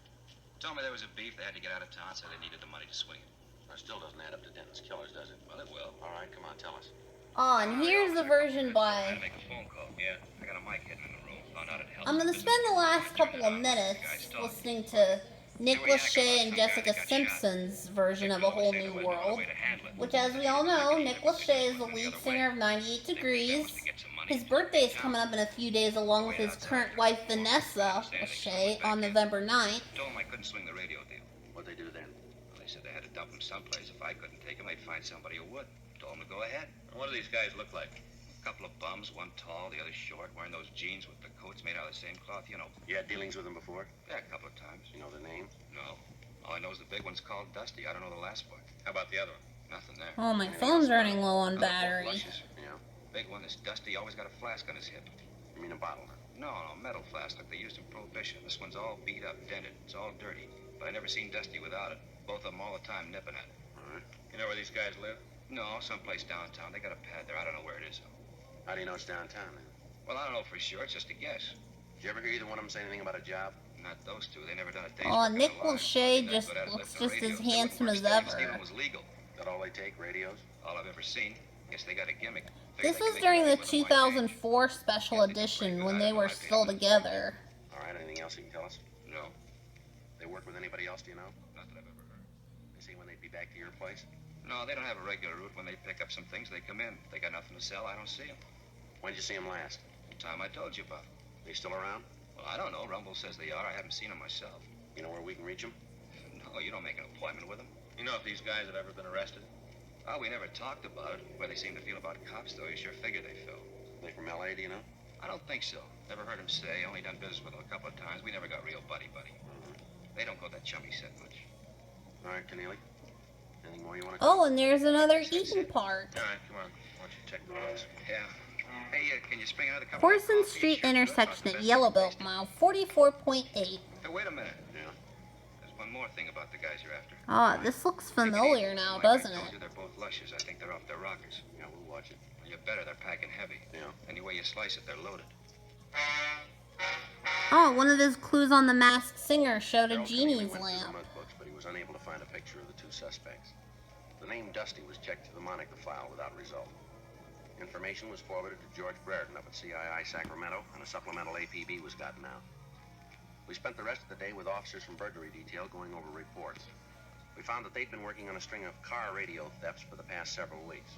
Told me there was a beef. They had to get out of town, so they needed the money to swing it. That still doesn't add up to Denton's killers, does it? Well, it will. All right, come on, tell us. Oh, and here's the version I by... had to make a phone call. Yeah, I got a mic hidden in the room. Found out it helped. I'm going to spend the last couple of minutes listening to Nick Lachey and Jessica Simpson's version of A Whole New World, which, as we all know, Nick Lachey is the lead singer of 98 Degrees. His birthday is coming up in a few days, along with his current wife, Vanessa Lachey, on November 9th. Told them I couldn't swing the radio deal. What'd they do then? Well, they said they had to dump him someplace. If I couldn't take him, I'd find somebody who would. Told them to go ahead. What do these guys look like? A couple of bums, one tall, the other short, wearing those jeans with the coats made out of the same cloth, you know. You had dealings with them before? Yeah, a couple of times. You know their name? No. All I know is the big one's called Dusty. I don't know the last part. How about the other one? Nothing there. Oh, my phone's running low on Another battery. both luscious. Yeah. Big one, this Dusty, always got a flask on his hip. You mean a bottle? No, metal flask like they used in Prohibition. This one's all beat up, dented. It's all dirty. But I never seen Dusty without it. Both of them all the time nipping at it. All right. You know where these guys live? No, someplace downtown. They got a pad there. I don't know where it is, though. How do you know it's downtown then? Well, I don't know for sure. It's just a guess. Did you ever hear either one of them say anything about a job? Not those two. They never done a day's Oh, work in Nick their lives. Lachey They're just good at looks lifting just as radios. They wouldn't handsome work as steady if ever. stealing was legal. That all they take, radios? All I've ever seen. Guess they got a gimmick. This was during the 2004 special edition when they were still together. All right, anything else you can tell us? No, They work with anybody else, do you know? not that I've ever heard. They say when they'd be back to your place? No, they don't have a regular route. When they pick up some things, they come in. If they got nothing to sell, I don't see them. When'd you see them last? The time I told you about. They still around? Well, I don't know. Rumble says they are. I haven't seen them myself. You know where we can reach them? No, you don't make an appointment with them. You know if these guys have ever been arrested? Oh, we never talked about it. The way they seem to feel about cops, though, you sure figure they feel. They from L.A., do you know? I don't think so. Never heard him say. Only done business with him a couple of times. We never got real buddy-buddy. They don't go that chummy set much. All right, Keneally. Anything more you want to... Oh, and there's another eating park. All right, come on. Why don't you check the box? Yeah. Hey, can you spring another cup of Horson coffee? Street Sure, intersection good. at Yellowbelt, mile 44.8. Hey, wait a minute. Yeah. There's one more thing about the guys you're after. Ah, this looks familiar now, doesn't Like I told it? you, they're both lushes. I think they're off their rockers. Yeah, we'll watch it. Well, you better. They're packing heavy. Yeah. Any way you slice it, they're loaded. Oh, one of his clues on The Masked Singer showed a Harold Keneally genie's went through the lamp. mug books, but he was unable to find a picture of the two suspects. The name Dusty was checked to the moniker file without result. Information was forwarded to George Brereton up at CII Sacramento, and a supplemental APB was gotten out. We spent the rest of the day with officers from burglary detail going over reports. We found that they'd been working on a string of car radio thefts for the past several weeks.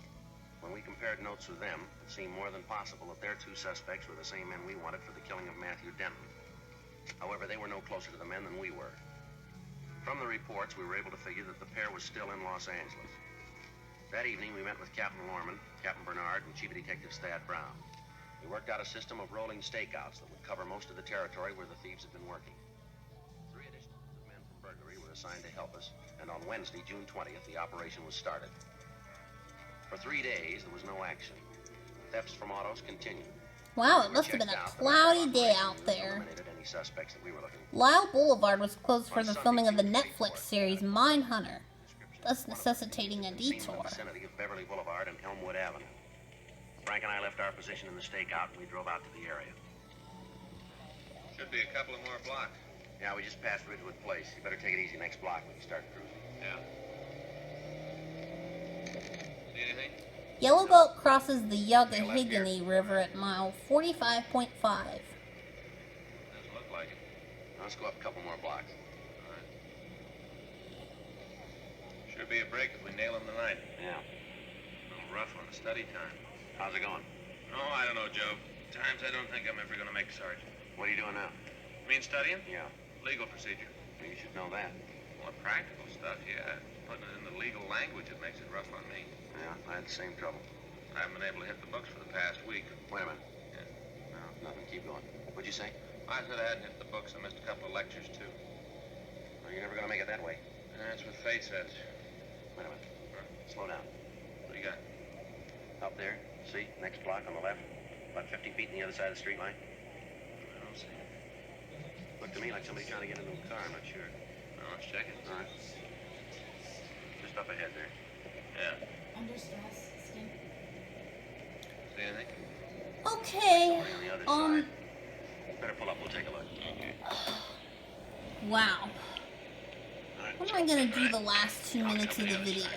When we compared notes with them, it seemed more than possible that their two suspects were the same men we wanted for the killing of Matthew Denton. However, they were no closer to the men than we were. From the reports, we were able to figure that the pair was still in Los Angeles. That evening, we met with Captain Lorman, Captain Bernard, and Chief Detective Thad Brown. We worked out a system of rolling stakeouts that would cover most of the territory where the thieves had been working. 3 additional men from burglary were assigned to help us, and on Wednesday, June 20th, the operation was started. For 3 days, there was no action. Thefts from autos continued. Wow, it must have been a cloudy day out there. Lyle Boulevard was closed for the filming of the Netflix series Mindhunter, thus necessitating a detour. Beverly Boulevard and Elmwood Avenue. Frank and I left our position in the stakeout and we drove out to the area. Should be a couple of more blocks. Yeah, we just passed Ridgewood Place. You better take it easy next block when you start cruising. Yeah. See anything? Yellowbelt crosses the Youghiogheny River at mile 45.5. Doesn't look like it. Let's go up a couple more blocks. All right. Sure be a break if we nail him tonight. Yeah. A little rough on the study time. How's it going? Oh, I don't know, Joe. Times I don't think I'm ever going to make sergeant. What are you doing now? You mean studying? Yeah. Legal procedure. Well, you should know that. Well, practical stuff, yeah. Putting it in the legal language, it makes it rough on me. Yeah, I had the same trouble. I haven't been able to hit the books for the past week. Wait a minute. Yeah. No, nothing. Keep going. What'd you say? I said I hadn't hit the books. I missed a couple of lectures, too. Well, you're never going to make it that way. That's what fate says. Wait a minute. Slow down. What do you got? Up there. See? Next block on the left. About 50 feet on the other side of the street line. I don't see it. Looked to me like somebody trying to get into a car. I'm not sure. Well, let's check it. All right. Just up ahead there. Yeah. Under stress, skin. See anything? Okay, On the other side. Better pull up. We'll take a look. wow. All right. What am I gonna do the last 2 minutes of the video?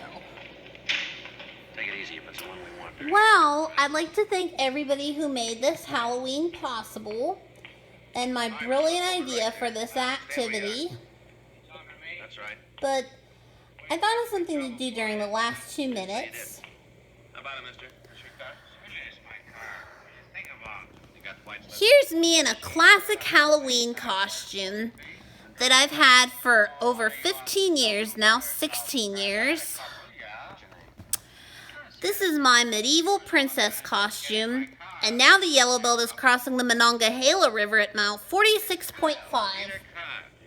Take it easy if it's the one we want. Well, I'd like to thank everybody who made this Halloween possible, and my brilliant idea for this activity. That's right. But I thought of something to do during the last 2 minutes. How about it, mister? That's your car? It is my car. What do you think about? You got the white slip? Here's me in a classic Halloween costume that I've had for over 15 years now, 16 years. This is my medieval princess costume, and now the Yellowbelt is crossing the Monongahela River at mile 46.5. You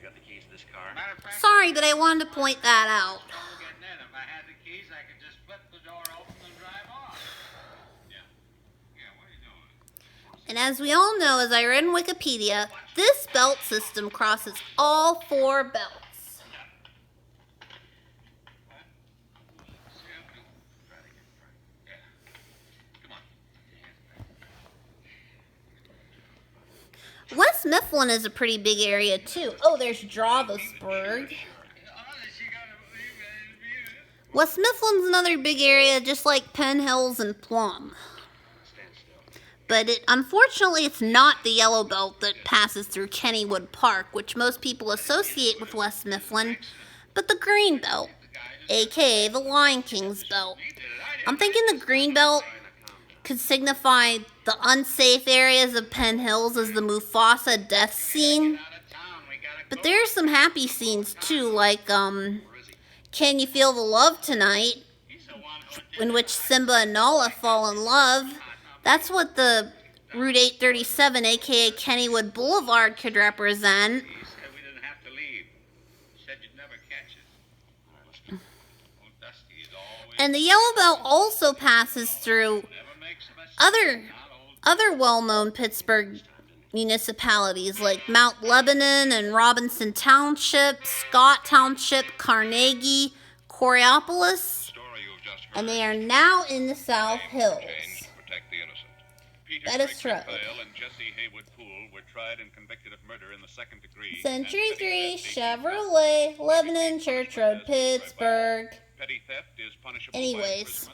got the keys to this car? Matter of fact, Sorry, but I wanted to point that out. getting in. If I had the keys, I could just flip the door open and drive off. Yeah. Yeah, what are you doing? And as we all know, as I read in Wikipedia, this belt system crosses all 4 belts. West West Mifflin is a pretty big area too. Oh, there's Dravosburg. West Mifflin's another big area, just like Penn Hills and Plum. But unfortunately, it's not the yellow belt that passes through Kennywood Park, which most people associate with West Mifflin, but the green belt, aka the Lion King's belt. I'm thinking the green belt could signify the unsafe areas of Penn Hills as the Mufasa death scene. But there's some happy scenes too, like Can You Feel the Love Tonight, in which Simba and Nala fall in love. That's what the Route 837, aka Kennywood Boulevard, could represent. And the yellow belt also passes through other well-known Pittsburgh municipalities like Mount Lebanon and Robinson Township, Scott Township, Carnegie, Coraopolis, and they are now in the South Hills. That is true. Century 3, Chevrolet, Lebanon, Church Road, Pittsburgh. Anyways,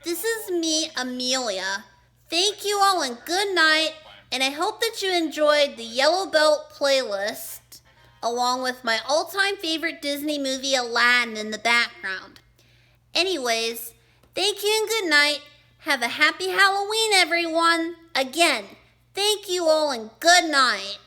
this is me, Amelia. Thank you all and good night, and I hope that you enjoyed the Yellow Belt playlist, along with my all-time favorite Disney movie, Aladdin, in the background. Anyways, thank you and good night. Have a happy Halloween, everyone. Again, thank you all and good night.